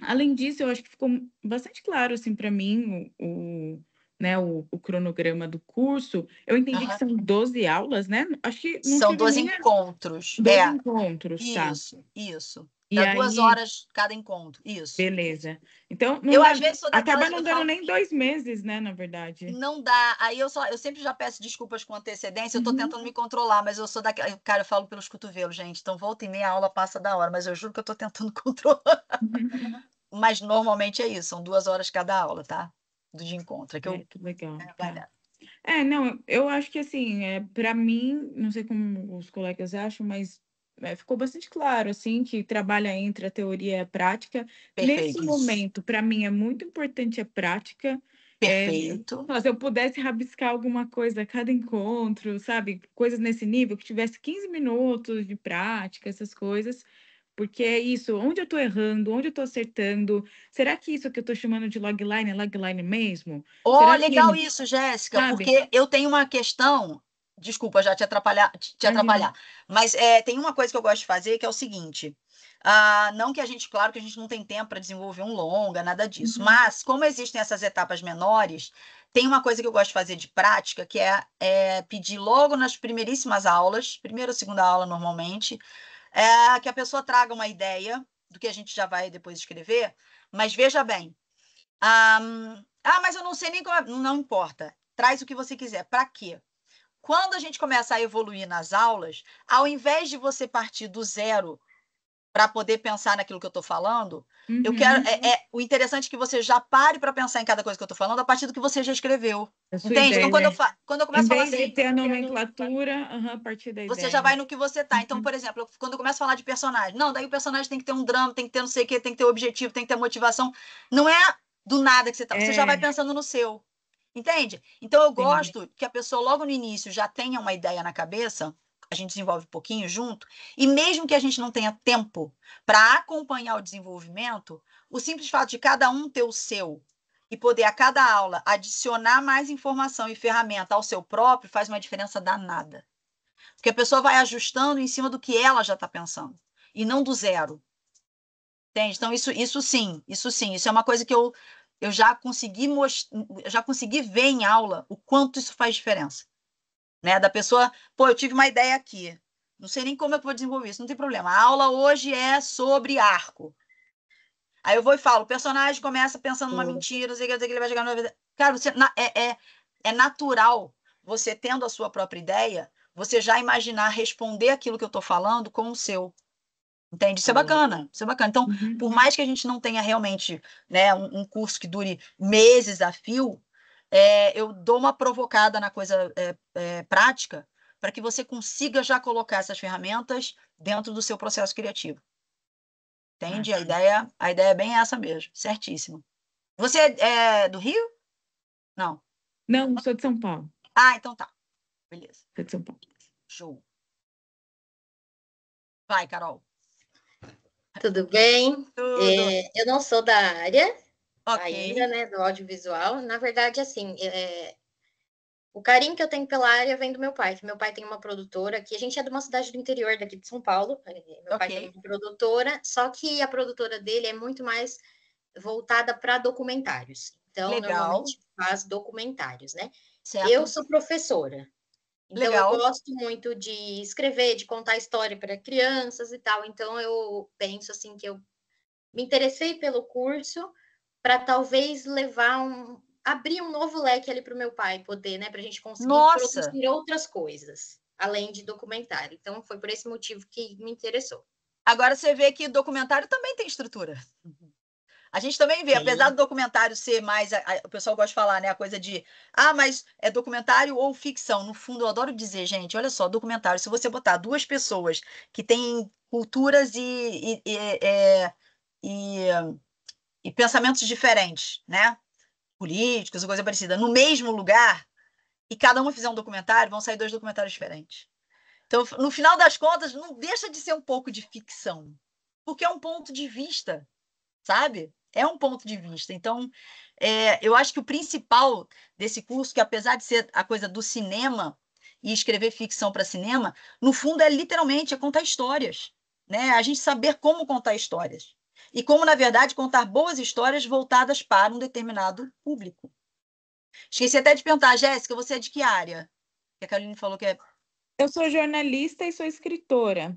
Além disso, eu acho que ficou bastante claro, assim, para mim, né, o cronograma do curso. Eu entendi que são 12 aulas, né? Acho que não São tive 12 nem encontros. 12 encontros, tá. Isso. E Dá 2 aí, horas cada encontro. Isso. beleza. Então, Eu, às vezes, sou daquelas... acaba não dando nem 2 meses, né, na verdade. Não dá. Aí eu sempre já peço desculpas com antecedência. Eu tô tentando me controlar, mas eu sou daquela... Cara, eu falo pelos cotovelos, gente. Então, volta e meia, a aula passa da hora, mas eu juro que eu tô tentando controlar. Mas, normalmente, é isso. São 2 horas cada aula, tá? Do de encontro. Que legal. Vai dar. Não, eu acho que assim, para mim, não sei como os colegas acham, mas ficou bastante claro, assim, que trabalha entre a teoria e a prática. Perfeito. Nesse momento, para mim, é muito importante a prática. Perfeito. Se eu pudesse rabiscar alguma coisa a cada encontro, sabe? Coisas nesse nível, que tivesse 15 minutos de prática, essas coisas, Porque é isso, onde eu estou errando, onde eu estou acertando? Será que isso que eu estou chamando de logline é logline mesmo? Oh, Será que, legal isso, Jéssica, sabe? porque eu tenho uma questão, desculpa já te Imagina. atrapalhar, mas tem uma coisa que eu gosto de fazer que é o seguinte, não que a gente, claro que a gente não tem tempo para desenvolver um longa, nada disso, Uhum. mas como existem essas etapas menores, tem uma coisa que eu gosto de fazer de prática, que é pedir logo nas primeiríssimas aulas, primeira ou segunda aula normalmente, que a pessoa traga uma ideia do que a gente já vai depois escrever, mas veja bem, mas eu não sei nem como. Não importa. Traz o que você quiser. Para quê? Quando a gente começa a evoluir nas aulas, ao invés de você partir do zero para poder pensar naquilo que eu estou falando, eu quero. Uhum. O interessante é que você já pare para pensar em cada coisa que eu estou falando a partir do que você já escreveu. A sua Entende? Então, ideia. quando eu Em começo a falar vez de assim, ter a nomenclatura, a partir da você já ideia. vai no que você tá. Então, por exemplo, quando eu começo a falar de personagem, não, daí o personagem tem que ter um drama, tem que ter não sei o quê, tem que ter objetivo, tem que ter motivação. Não é do nada que você tá. Você já vai É, pensando no seu. Entende? Então, eu entendi. gosto que a pessoa logo no início já tenha uma ideia na cabeça, a gente desenvolve um pouquinho junto, e mesmo que a gente não tenha tempo para acompanhar o desenvolvimento, o simples fato de cada um ter o seu e poder a cada aula adicionar mais informação e ferramenta ao seu próprio faz uma diferença danada. Porque a pessoa vai ajustando em cima do que ela já está pensando, e não do zero. Entende? Então, isso é uma coisa que eu já consegui ver em aula o quanto isso faz diferença. Né? Da pessoa, pô, eu tive uma ideia aqui. Não sei nem como é que eu vou desenvolver isso, não tem problema. A aula hoje é sobre arco. Aí eu vou e falo, o personagem começa pensando numa mentira, não sei o que ele vai chegar na vida. Cara, é natural você tendo a sua própria ideia, você já imaginar responder aquilo que eu estou falando com o seu. Entende? Isso é bacana, isso é bacana. Então, Uhum. por mais que a gente não tenha realmente, né, um curso que dure meses a fio, eu dou uma provocada na coisa prática para que você consiga já colocar essas ferramentas dentro do seu processo criativo. Entende? Massa. A ideia é bem essa mesmo, certíssimo. Você é do Rio? Não. Não, sou de São Paulo. Então tá. Beleza. Sou de São Paulo. Show. Vai, Carol. Tudo bem? Tudo. Eu não sou da área Ok. ainda, né, do audiovisual. Na verdade, assim, o carinho que eu tenho pela área vem do meu pai, que meu pai tem uma produtora aqui. A gente é de uma cidade do interior daqui de São Paulo. Meu pai tem Ok. uma produtora, só que a produtora dele é muito mais voltada para documentários. Então, Legal. normalmente faz documentários, né? Eu Certo. sou professora, então eu Legal. gosto muito de escrever, de contar história para crianças e tal. Então eu penso assim que eu me interessei pelo curso para talvez abrir um novo leque ali para o meu pai poder, né, para a gente conseguir Nossa. produzir outras coisas além de documentário. Então foi por esse motivo que me interessou. Agora você vê que documentário também tem estrutura. A gente também vê, apesar Sim, do documentário ser mais, o pessoal gosta de falar, né, a coisa de, mas é documentário ou ficção. No fundo, eu adoro dizer, gente, olha só, documentário, se você botar duas pessoas que têm culturas e, e pensamentos diferentes, né, políticos ou coisa parecida, no mesmo lugar, e cada um fizer um documentário, vão sair dois documentários diferentes. Então, no final das contas, não deixa de ser um pouco de ficção, porque é um ponto de vista, sabe? É um ponto de vista. Então, eu acho que o principal desse curso, que apesar de ser a coisa do cinema e escrever ficção para cinema, no fundo literalmente contar histórias, né? A gente saber como contar histórias e como, na verdade, contar boas histórias voltadas para um determinado público. Esqueci até de perguntar, Jéssica, você é de que área? Que a Caroline falou que é. Eu sou jornalista e sou escritora.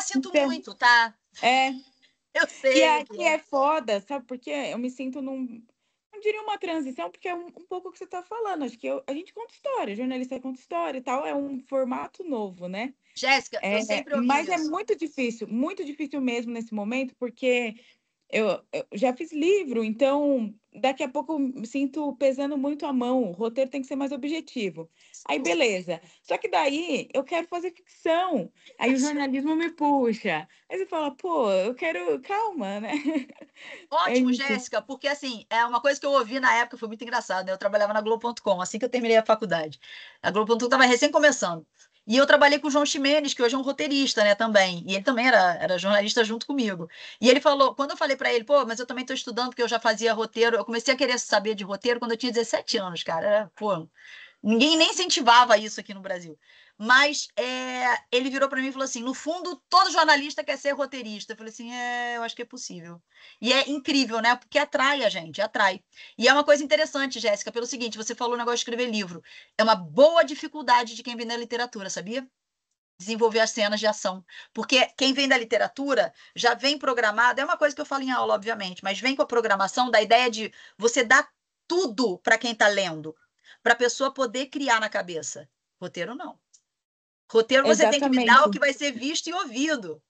Sinto Então, muito, tá? é. Eu E sei o que aqui é. é foda, sabe por quê? Eu me sinto não diria uma transição, porque é um pouco o que você está falando. Acho que a gente conta história, jornalista conta história e tal, é um formato novo, né? Jéssica, eu sempre ouvi Mas é isso. muito difícil mesmo nesse momento, porque eu já fiz livro, então daqui a pouco eu me sinto pesando muito a mão. O roteiro tem que ser mais objetivo. Aí, beleza. Só que daí eu quero fazer ficção. Aí o jornalismo me puxa. Aí você fala, pô, eu quero. Calma, né? É Ótimo, isso. Jéssica, porque assim, é uma coisa que eu ouvi na época, foi muito engraçado, né? Eu trabalhava na Globo.com, assim que eu terminei a faculdade. A Globo.com estava recém começando. E eu trabalhei com o João Ximenes, que hoje é um roteirista, né, também. E ele também era jornalista junto comigo. E ele falou, quando eu falei para ele, pô, mas eu também estou estudando, porque eu já fazia roteiro, eu comecei a querer saber de roteiro quando eu tinha 17 anos, cara. Pô, ninguém nem incentivava isso aqui no Brasil. Mas ele virou para mim e falou assim: no fundo, todo jornalista quer ser roteirista. Eu falei assim: eu acho que é possível. E é incrível, né? Porque atrai a gente, atrai. E é uma coisa interessante, Jéssica, pelo seguinte: você falou o negócio de escrever livro. É uma boa dificuldade de quem vem da literatura, sabia? Desenvolver as cenas de ação. Porque quem vem da literatura já vem programado, é uma coisa que eu falo em aula, obviamente, mas vem com a programação da ideia de você dar tudo para quem está lendo, para a pessoa poder criar na cabeça. Roteiro não. Roteiro você tem que me dar o Exatamente. que vai ser visto e ouvido.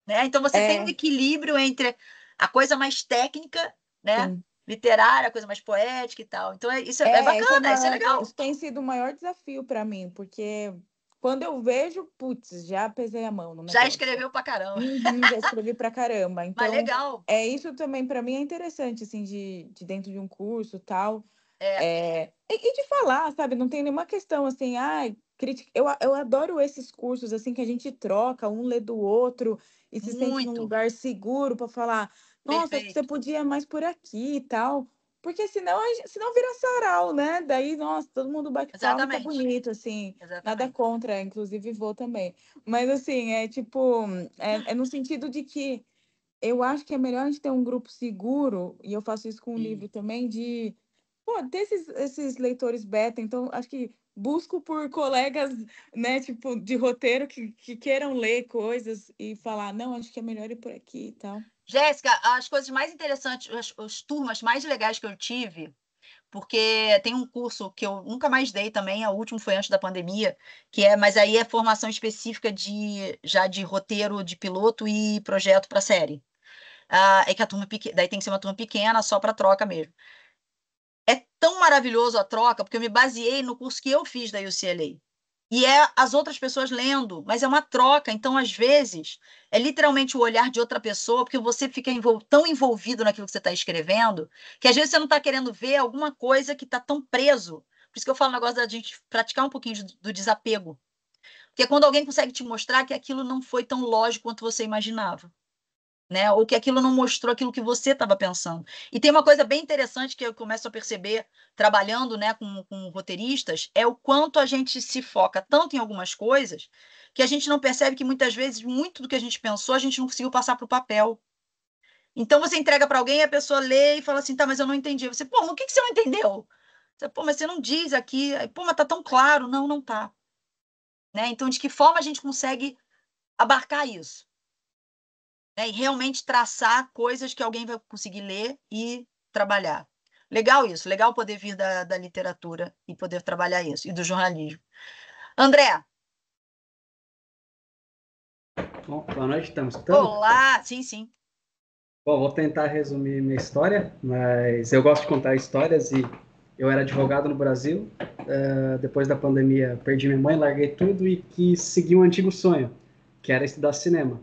Né? Então você tem um É, equilíbrio entre a coisa mais técnica, né? sim. Literária, a coisa mais poética e tal. Então isso é Esse é bacana, isso é legal. isso tem sido o maior desafio para mim, porque quando eu vejo, putz, já pesei a mão no Já negócio. escreveu pra caramba. Uhum, já escrevi pra caramba. Mas Então, legal. isso também para mim é interessante, assim, de dentro de um curso tal. É, E de falar, sabe? Não tem nenhuma questão assim, ai, crítica. Eu adoro esses cursos, assim, que a gente troca, um lê do outro e se sente num muito. lugar seguro para falar, nossa, acho que você Perfeito. podia ir mais por aqui e tal. Porque senão, senão vira sarau, né? Daí, nossa, todo mundo bate palma e tá Exatamente. bonito, assim. Nada Exatamente. contra, inclusive vou também. Mas, assim, é tipo, é no sentido de que eu acho que é melhor a gente ter um grupo seguro, e eu faço isso com o livro Sim. também, de pô, ter esses leitores beta. Então, acho que busco por colegas, né, tipo, de roteiro que queiram ler coisas e falar, não, acho que é melhor ir por aqui e tal. Jéssica, as coisas mais interessantes, as turmas mais legais que eu tive, porque tem um curso que eu nunca mais dei também, o último foi antes da pandemia, mas aí é formação específica já de roteiro de piloto e projeto para série. É que a turma daí tem que ser uma turma pequena, só para troca mesmo. É tão maravilhoso a troca, porque eu me baseei no curso que eu fiz da UCLA. E é as outras pessoas lendo, mas é uma troca. Então, às vezes, é literalmente o olhar de outra pessoa, porque você fica tão envolvido naquilo que você está escrevendo, que às vezes você não está querendo ver alguma coisa que está tão preso. Por isso que eu falo o negócio da gente praticar um pouquinho do desapego. Porque é quando alguém consegue te mostrar que aquilo não foi tão lógico quanto você imaginava. Né? Ou que aquilo não mostrou aquilo que você estava pensando. E tem uma coisa bem interessante que eu começo a perceber trabalhando, né, com roteiristas, é o quanto a gente se foca tanto em algumas coisas que a gente não percebe que muitas vezes muito do que a gente pensou a gente não conseguiu passar para o papel. Então você entrega para alguém, a pessoa lê e fala assim, tá, mas eu não entendi. Você, pô, mas o que você não entendeu? Você, pô, mas você não diz aqui. Pô, mas tá tão claro. Não, não tá. Né? Então, de que forma a gente consegue abarcar isso? Né? E realmente traçar coisas que alguém vai conseguir ler e trabalhar. Legal isso, legal poder vir da literatura e poder trabalhar isso, e do jornalismo. André, Bom, boa noite, estamos escutando? olá, sim, sim. Bom, vou tentar resumir minha história, mas eu gosto de contar histórias e eu era advogado no Brasil. Depois da pandemia, perdi minha mãe, larguei tudo e quis seguir um antigo sonho, que era estudar cinema.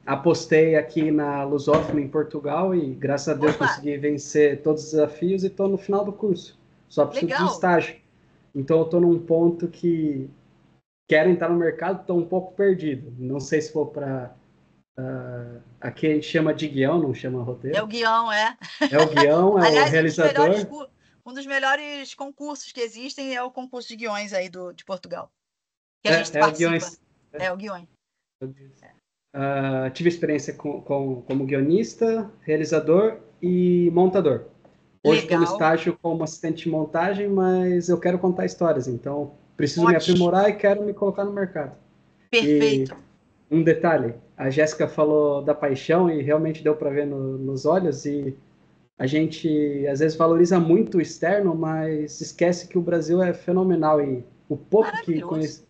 Apostei aqui na Lusófona, em Portugal, e graças a Deus Opa, consegui vencer todos os desafios e estou no final do curso. Só preciso de legal. estágio. Então, eu estou num ponto que quero entrar no mercado, estou um pouco perdido. Não sei se vou para aqui a gente chama de guião, não chama É roteiro. o guião, é. É o guião, é o Aliás, realizador. um dos melhores concursos que existem é o concurso de guiões aí de Portugal, que a gente É o guião. participa. É o guiões. Tive experiência como guionista, realizador e montador. Hoje estou no Legal, estágio como assistente de montagem, mas eu quero contar histórias, então preciso me ótimo, aprimorar e quero me colocar no mercado. E perfeito. um detalhe, a Jéssica falou da paixão e realmente deu para ver nos olhos, e a gente às vezes valoriza muito o externo, mas esquece que o Brasil é fenomenal, e o Maravilhoso.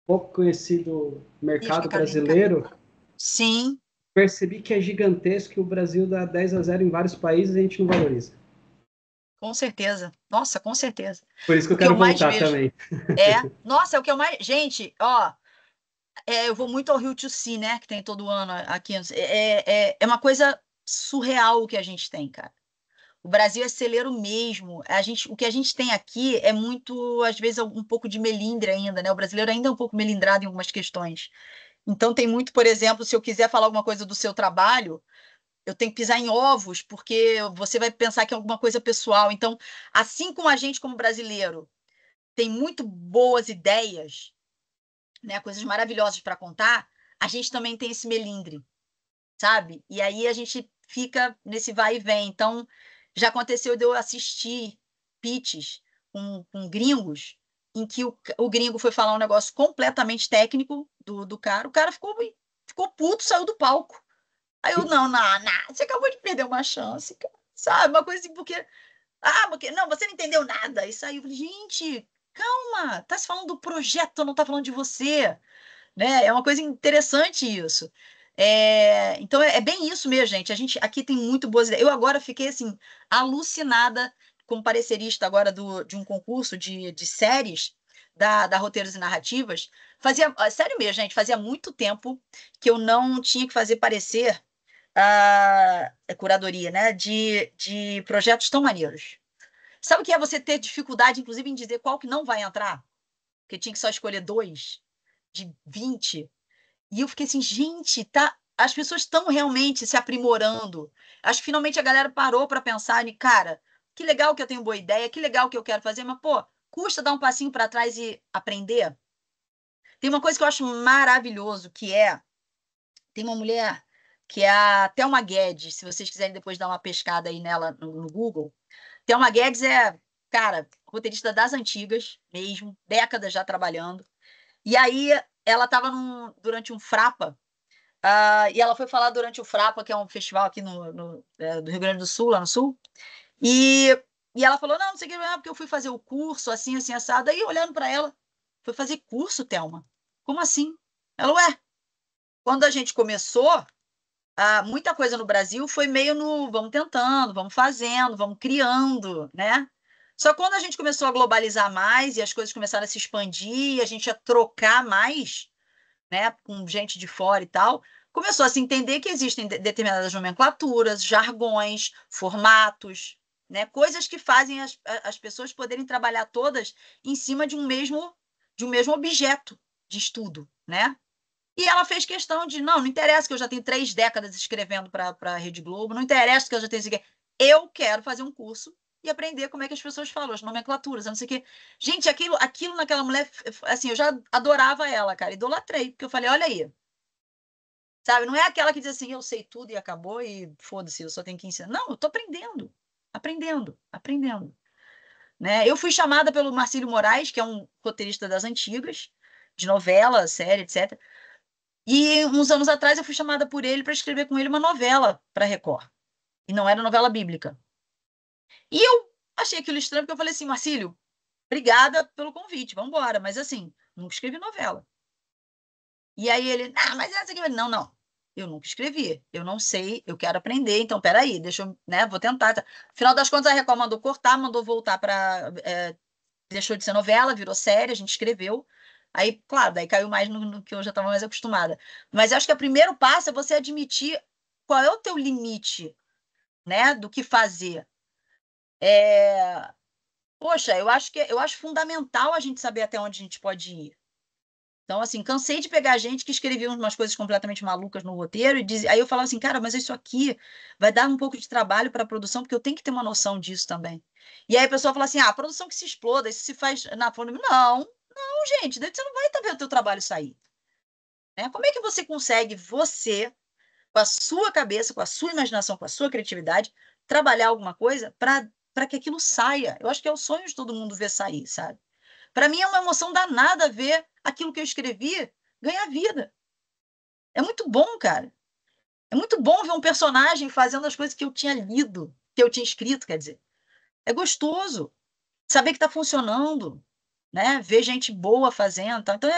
pouco conhecido Ih, acho que mercado caiu. brasileiro, Sim, percebi que é gigantesco, que o Brasil dá 10-0 em vários países e a gente não valoriza. com certeza. Nossa, com certeza. Por isso que O eu que eu quero mais voltar vejo também. nossa, é o que eu mais, gente, ó, eu vou muito ao Rio to See, né, que tem todo ano aqui, é uma coisa surreal o que a gente tem, cara. O Brasil é celeiro mesmo. O que a gente tem aqui é muito, às vezes, um pouco de melindre ainda, né? O brasileiro ainda é um pouco melindrado em algumas questões. Então, tem muito, por exemplo, se eu quiser falar alguma coisa do seu trabalho, eu tenho que pisar em ovos, porque você vai pensar que é alguma coisa pessoal. Então, assim como a gente, como brasileiro, tem muito boas ideias, né? Coisas maravilhosas para contar, a gente também tem esse melindre, sabe? E aí a gente fica nesse vai e vem. Então, já aconteceu de eu assistir pitches com gringos, em que o gringo foi falar um negócio completamente técnico do cara, o cara ficou puto, saiu do palco. Aí eu, não, você acabou de perder uma chance, cara. Sabe? Uma coisa assim, porque, não, você não entendeu nada. E saiu, gente, calma, tá se falando do projeto, não tá falando de você, né? É uma coisa interessante isso. Então é bem isso mesmo, gente. A gente aqui tem muito boas ideias. Eu agora fiquei assim alucinada como parecerista agora de um concurso de séries da Roteiros e Narrativas. Sério mesmo, gente, fazia muito tempo que eu não tinha que fazer parecer a curadoria, né? De projetos tão maneiros. Sabe o que é você ter dificuldade, inclusive, em dizer qual que não vai entrar? Porque tinha que só escolher 2 de 20. E eu fiquei assim, gente, as pessoas estão realmente se aprimorando. Acho que finalmente a galera parou para pensar em, cara, que legal que eu tenho boa ideia, que legal que eu quero fazer, mas, pô, custa dar um passinho para trás e aprender? Tem uma coisa que eu acho maravilhoso, tem uma mulher que é a Thelma Guedes, se vocês quiserem depois dar uma pescada aí nela no Google. Thelma Guedes cara, roteirista das antigas mesmo, décadas já trabalhando. E aí ela estava durante um Frapa, e ela foi falar durante o Frapa, que é um festival aqui do Rio Grande do Sul, lá no Sul, e ela falou, não sei o que, porque eu fui fazer o curso, assim, assim, assado. Aí, olhando para ela, foi fazer curso, Thelma? Como assim? Ela, quando a gente começou, muita coisa no Brasil foi meio vamos tentando, vamos fazendo, vamos criando, né? Só quando a gente começou a globalizar mais e as coisas começaram a se expandir e a gente a trocar mais, né, com gente de fora e tal, começou a se entender que existem determinadas nomenclaturas, jargões, formatos, né, coisas que fazem as pessoas poderem trabalhar todas em cima de um mesmo objeto de estudo, né? E ela fez questão de, não interessa que eu já tenho 3 décadas escrevendo para a Rede Globo, não interessa que eu já tenho... Eu quero fazer um curso e aprender como é que as pessoas falam, as nomenclaturas, não sei o quê. Gente, aquilo naquela mulher, assim, eu já adorava ela, cara, idolatrei, porque eu falei, olha aí, sabe, não é aquela que diz assim, eu sei tudo e acabou e foda-se, eu só tenho que ensinar. Não, eu tô aprendendo, aprendendo, aprendendo. Né? Eu fui chamada pelo Marcílio Moraes, que é um roteirista das antigas, de novela, série, etc., e uns anos atrás eu fui chamada por ele para escrever com ele uma novela para Record. E não era novela bíblica. E eu achei aquilo estranho, porque eu falei assim, Marcílio, obrigada pelo convite, vamos embora. Mas assim, nunca escrevi novela. E aí ele, mas essa aqui... Não, não, eu nunca escrevi, eu não sei, eu quero aprender, então peraí, deixa eu, né, vou tentar. Afinal das contas, a Record mandou cortar, mandou voltar para... deixou de ser novela, virou série, a gente escreveu. Aí, claro, daí caiu mais no que eu já estava mais acostumada. Mas acho que o primeiro passo é você admitir qual é o teu limite, né, do que fazer. Poxa, eu acho fundamental a gente saber até onde a gente pode ir. Então, assim, cansei de pegar gente que escrevia umas coisas completamente malucas no roteiro aí eu falava assim, cara, mas isso aqui vai dar um pouco de trabalho para a produção, porque eu tenho que ter uma noção disso também. E aí a pessoa fala assim, a produção que se exploda, isso se faz na forma... Não, gente, daí você não vai ver o teu trabalho sair. Né? Como é que você consegue, com a sua cabeça, com a sua imaginação, com a sua criatividade, trabalhar alguma coisa para que aquilo saia? Eu acho que é o sonho de todo mundo ver sair, sabe? Para mim é uma emoção danada ver aquilo que eu escrevi ganhar vida. É muito bom, cara. É muito bom ver um personagem fazendo as coisas que eu tinha lido, que eu tinha escrito, quer dizer. É gostoso saber que está funcionando, né? Ver gente boa fazendo. Tá? Então,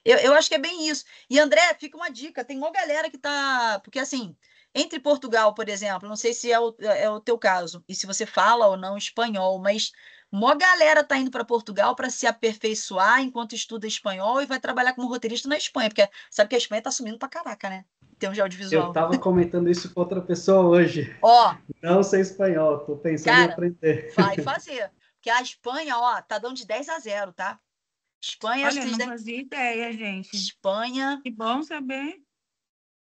eu acho que é bem isso. E, André, fica uma dica: tem uma galera que está. Porque, assim, entre Portugal, por exemplo, não sei se é o teu caso, e se você fala ou não espanhol, mas uma galera está indo para Portugal para se aperfeiçoar enquanto estuda espanhol e vai trabalhar como roteirista na Espanha, porque sabe que a Espanha está sumindo para caraca, né? em termos de Eu audiovisual. estava comentando isso com outra pessoa hoje. Ó, Não sei espanhol, estou pensando em cara, aprender. vai fazer. Porque a Espanha, ó, tá dando de 10-0, tá? Espanha, acho Olha, que não fazia ideia, gente. Espanha, Que bom saber.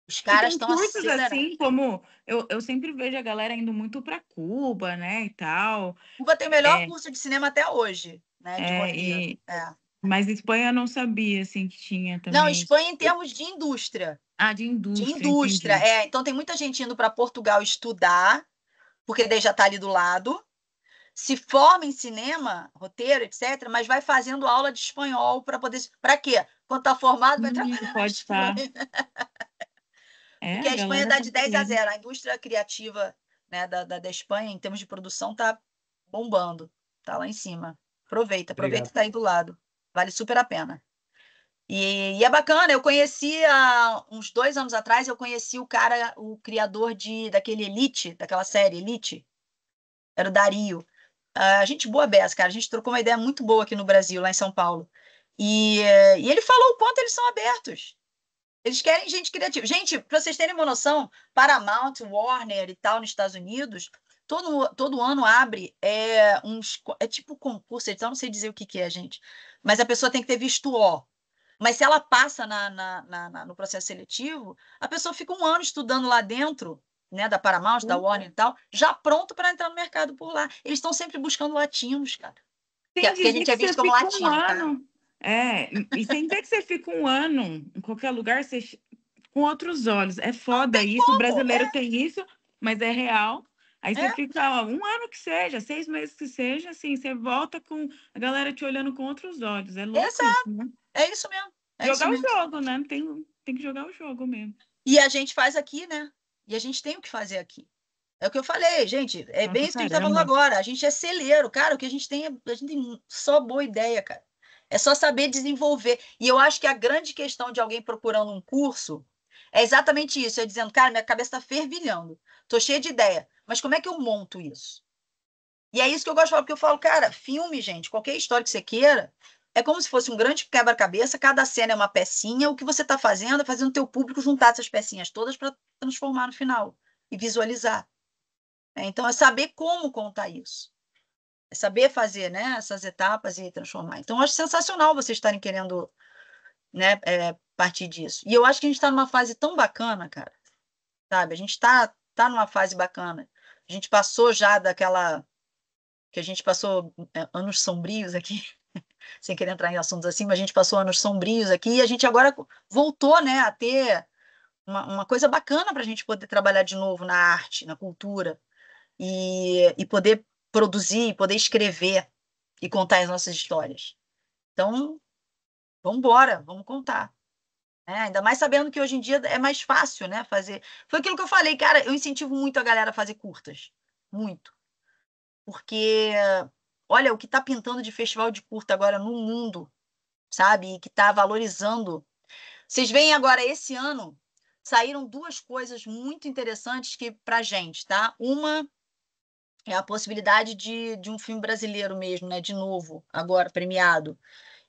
os E caras tem estão cursos acelerando. assim, como eu sempre vejo a galera indo muito para Cuba, né, e tal. Cuba tem o melhor É, curso de cinema até hoje, né? De é, roteiro. É. mas Espanha eu não sabia, assim, que tinha Não, também isso. Espanha em termos de indústria. Ah, de De indústria, indústria, entendi. é. Então tem muita gente indo para Portugal estudar, porque daí já está ali do lado. Se forma em cinema, roteiro, etc., mas vai fazendo aula de espanhol para poder. Para quê? Quando está formado, vai trabalhar na Pode estar. Espanha. É, Porque a a Espanha galera dá tá de 10-0. querendo. A indústria criativa, né, da Espanha, em termos de produção, tá bombando. Tá lá em cima. Aproveita Obrigado. que tá aí do lado. Vale super a pena. E é bacana, eu conheci há uns 2 anos atrás, eu conheci o cara, o criador daquele Elite, daquela série Elite, era o Dario. A gente boa beça, cara, a gente trocou uma ideia muito boa aqui no Brasil, lá em São Paulo. E ele falou o quanto eles são abertos. Eles querem gente criativa. Gente, para vocês terem uma noção, Paramount, Warner e tal, nos Estados Unidos, todo ano abre é tipo concurso, então não sei dizer o que é, gente. Mas a pessoa tem que ter visto O. Mas se ela passa no processo seletivo, a pessoa fica um ano estudando lá dentro, né, da Paramount, da Warner e tal, já pronto para entrar no mercado por lá. Eles estão sempre buscando latinos, cara. Sem Porque a dizer gente é que você visto como fica um latino, tá? ano. É, e sem dizer que você fica um ano em qualquer lugar, com outros olhos. É foda isso, o Como? brasileiro tem isso, mas é real. Aí você É, fica ó, um ano que seja, 6 meses que seja, assim, você volta com a galera te olhando com outros olhos. É louco exato. isso, né? É isso mesmo. É isso Jogar o mesmo. jogo, né? Tem que jogar o jogo mesmo. E a gente faz aqui, né? E a gente tem o que fazer aqui. É o que eu falei, gente. É bem Nossa, isso que a gente está falando caramba. agora. A gente é celeiro, cara. O que a gente tem a gente tem só boa ideia, cara. É só saber desenvolver. E eu acho que a grande questão de alguém procurando um curso é exatamente isso. É dizendo, cara, minha cabeça está fervilhando. Tô cheia de ideia. Mas como é que eu monto isso? E é isso que eu gosto de falar, porque eu falo, cara, filme, gente, qualquer história que você queira, é como se fosse um grande quebra-cabeça, cada cena é uma pecinha, o que você está fazendo é fazendo o teu público juntar essas pecinhas todas para transformar no final e visualizar. Então, é saber como contar isso. É saber fazer, né, essas etapas e transformar. Então, eu acho sensacional vocês estarem querendo, né, partir disso. E eu acho que a gente está numa fase tão bacana, cara, sabe? A gente tá numa fase bacana. A gente passou já daquela que a gente passou anos sombrios aqui, sem querer entrar em assuntos assim, mas a gente passou anos sombrios aqui e a gente agora voltou, né, a ter uma coisa bacana para a gente poder trabalhar de novo na arte, na cultura e poder produzir, poder escrever e contar as nossas histórias. Então, vamos embora, vamos contar. Ainda mais sabendo que hoje em dia é mais fácil, né, fazer. Foi aquilo que eu falei, cara, eu incentivo muito a galera a fazer curtas. Muito. Porque, olha, o que está pintando de festival de curta agora no mundo, sabe? E que está valorizando. Vocês veem agora, esse ano, saíram duas coisas muito interessantes que para gente, tá? Uma é a possibilidade de um filme brasileiro mesmo, né? De novo, agora premiado.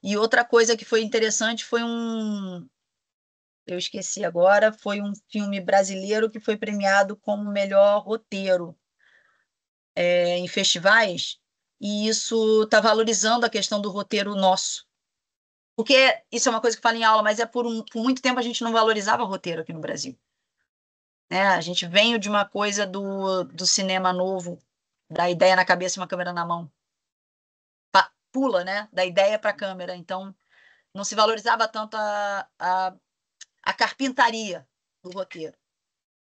E outra coisa que foi interessante foi eu esqueci agora, foi um filme brasileiro que foi premiado como melhor roteiro em festivais, e isso está valorizando a questão do roteiro nosso. Porque isso é uma coisa que fala em aula, mas por muito tempo a gente não valorizava roteiro aqui no Brasil. Né? A gente veio de uma coisa do cinema novo, da ideia na cabeça e uma câmera na mão. Pula, né? Da ideia para a câmera. Então, não se valorizava tanto a carpintaria do roteiro.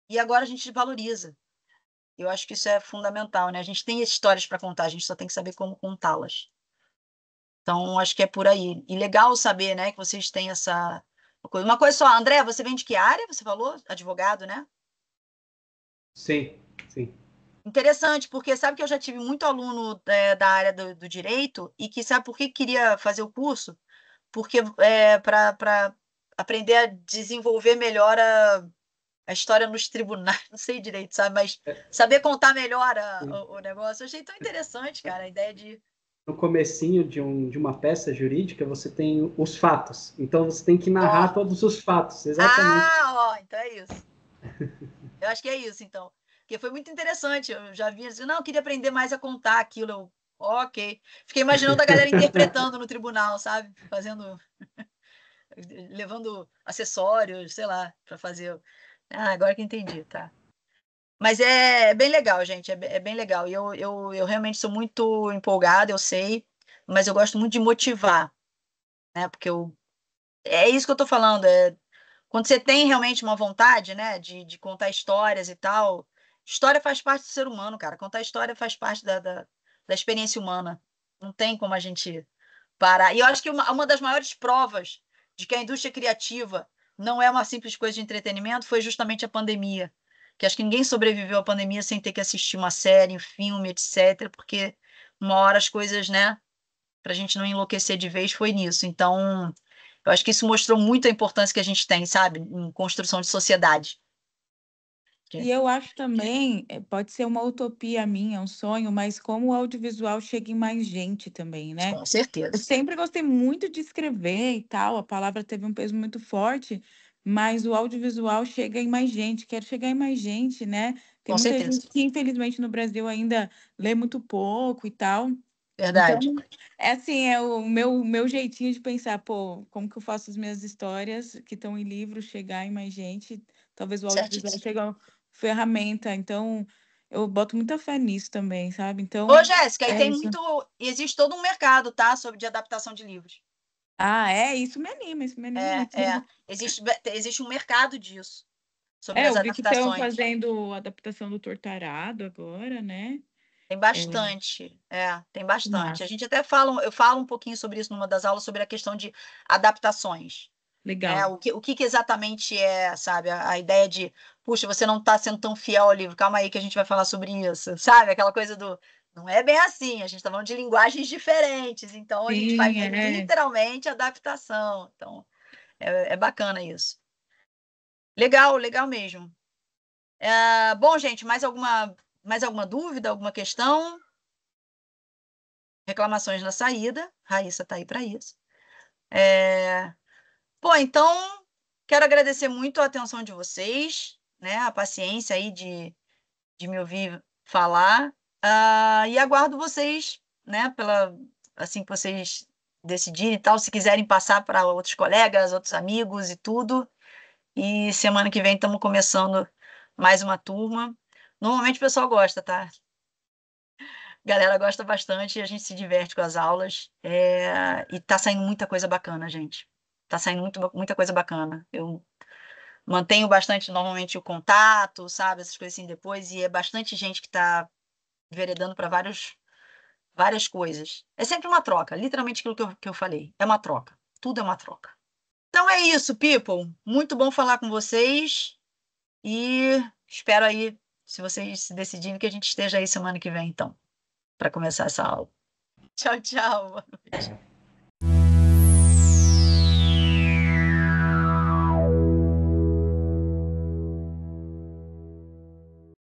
E agora a gente valoriza. Eu acho que isso é fundamental, né? A gente tem histórias para contar, a gente só tem que saber como contá-las. Então, acho que é por aí. E legal saber, né, que vocês têm essa coisa. Uma coisa só, André, você vem de que área? Você falou? Advogado, né? Sim, sim. Interessante, porque sabe que eu já tive muito aluno da área do direito e que sabe por que queria fazer o curso? Porque para aprender a desenvolver melhor a história nos tribunais, não sei direito, sabe? Mas saber contar melhor o negócio. Eu achei tão interessante, cara, a ideia de no comecinho de uma peça jurídica, você tem os fatos. Então, você tem que narrar todos os fatos, exatamente. Então é isso. Eu acho que é isso, então. Porque foi muito interessante. Eu já vi assim, não, eu queria aprender mais a contar aquilo. Ok. Fiquei imaginando a galera interpretando no tribunal, sabe? Fazendo, levando acessórios, sei lá, para fazer. Agora que entendi, tá. Mas é bem legal, gente, é bem legal. E eu realmente sou muito empolgada, eu sei, mas eu gosto muito de motivar, né? Porque é isso que eu tô falando. Quando você tem realmente uma vontade, né, de contar histórias e tal, história faz parte do ser humano, cara. Contar história faz parte da experiência humana. Não tem como a gente parar. E eu acho que uma das maiores provas de que a indústria criativa não é uma simples coisa de entretenimento foi justamente a pandemia. Que acho que ninguém sobreviveu à pandemia sem ter que assistir uma série, um filme, etc. Porque uma hora as coisas, né, para a gente não enlouquecer de vez, foi nisso. Então, eu acho que isso mostrou muito a importância que a gente tem, sabe, em construção de sociedade. E eu acho também, pode ser uma utopia minha, um sonho, mas como o audiovisual chega em mais gente também, né? Com Eu certeza. sempre gostei muito de escrever e tal, a palavra teve um peso muito forte, mas o audiovisual chega em mais gente, quero chegar em mais gente, né? Tem Com muita certeza. gente que, infelizmente, no Brasil ainda lê muito pouco e tal. Verdade. Então, é assim, é o meu jeitinho de pensar, pô, como que eu faço as minhas histórias que estão em livro chegar em mais gente? Talvez o audiovisual Certíssimo. chegue a ferramenta. Então, eu boto muita fé nisso também, sabe? Então, Ô, Jéssica, e é tem isso. muito. Existe todo um mercado, tá? De adaptação de livros. Ah, isso me anima muito. Existe um mercado disso, sobre as Eu vi que estão adaptações. fazendo a adaptação do Tortarado agora, né? Tem É, bastante, tem bastante. A massa. gente até eu falo um pouquinho sobre isso numa das aulas, sobre a questão de adaptações. Né? Legal. O que exatamente é, sabe, a ideia de, puxa, você não está sendo tão fiel ao livro, calma aí que a gente vai falar sobre isso, sabe? Aquela coisa do, não é bem assim, a gente está falando de linguagens diferentes, então a gente faz Sim, é. literalmente adaptação. Então, é bacana isso. Legal, legal mesmo. Bom, gente, mais alguma dúvida, alguma questão? Reclamações na saída. Raíssa está aí para isso. Pô, então, quero agradecer muito a atenção de vocês, né? A paciência aí de me ouvir falar. E aguardo vocês, né? Assim que vocês decidirem e tal, se quiserem passar para outros colegas, outros amigos e tudo. E semana que vem estamos começando mais uma turma. Normalmente o pessoal gosta, tá? A galera gosta bastante, a gente se diverte com as aulas. E tá saindo muita coisa bacana, gente. Tá saindo muita coisa bacana. Eu mantenho bastante, normalmente, o contato, sabe? Essas coisas assim depois. E é bastante gente que tá enveredando para várias coisas. É sempre uma troca, literalmente aquilo que eu falei. É uma troca. Tudo é uma troca. Então é isso, people. Muito bom falar com vocês. E espero aí, se vocês se decidirem, que a gente esteja aí semana que vem, então, para começar essa aula. Tchau, tchau. Boa noite.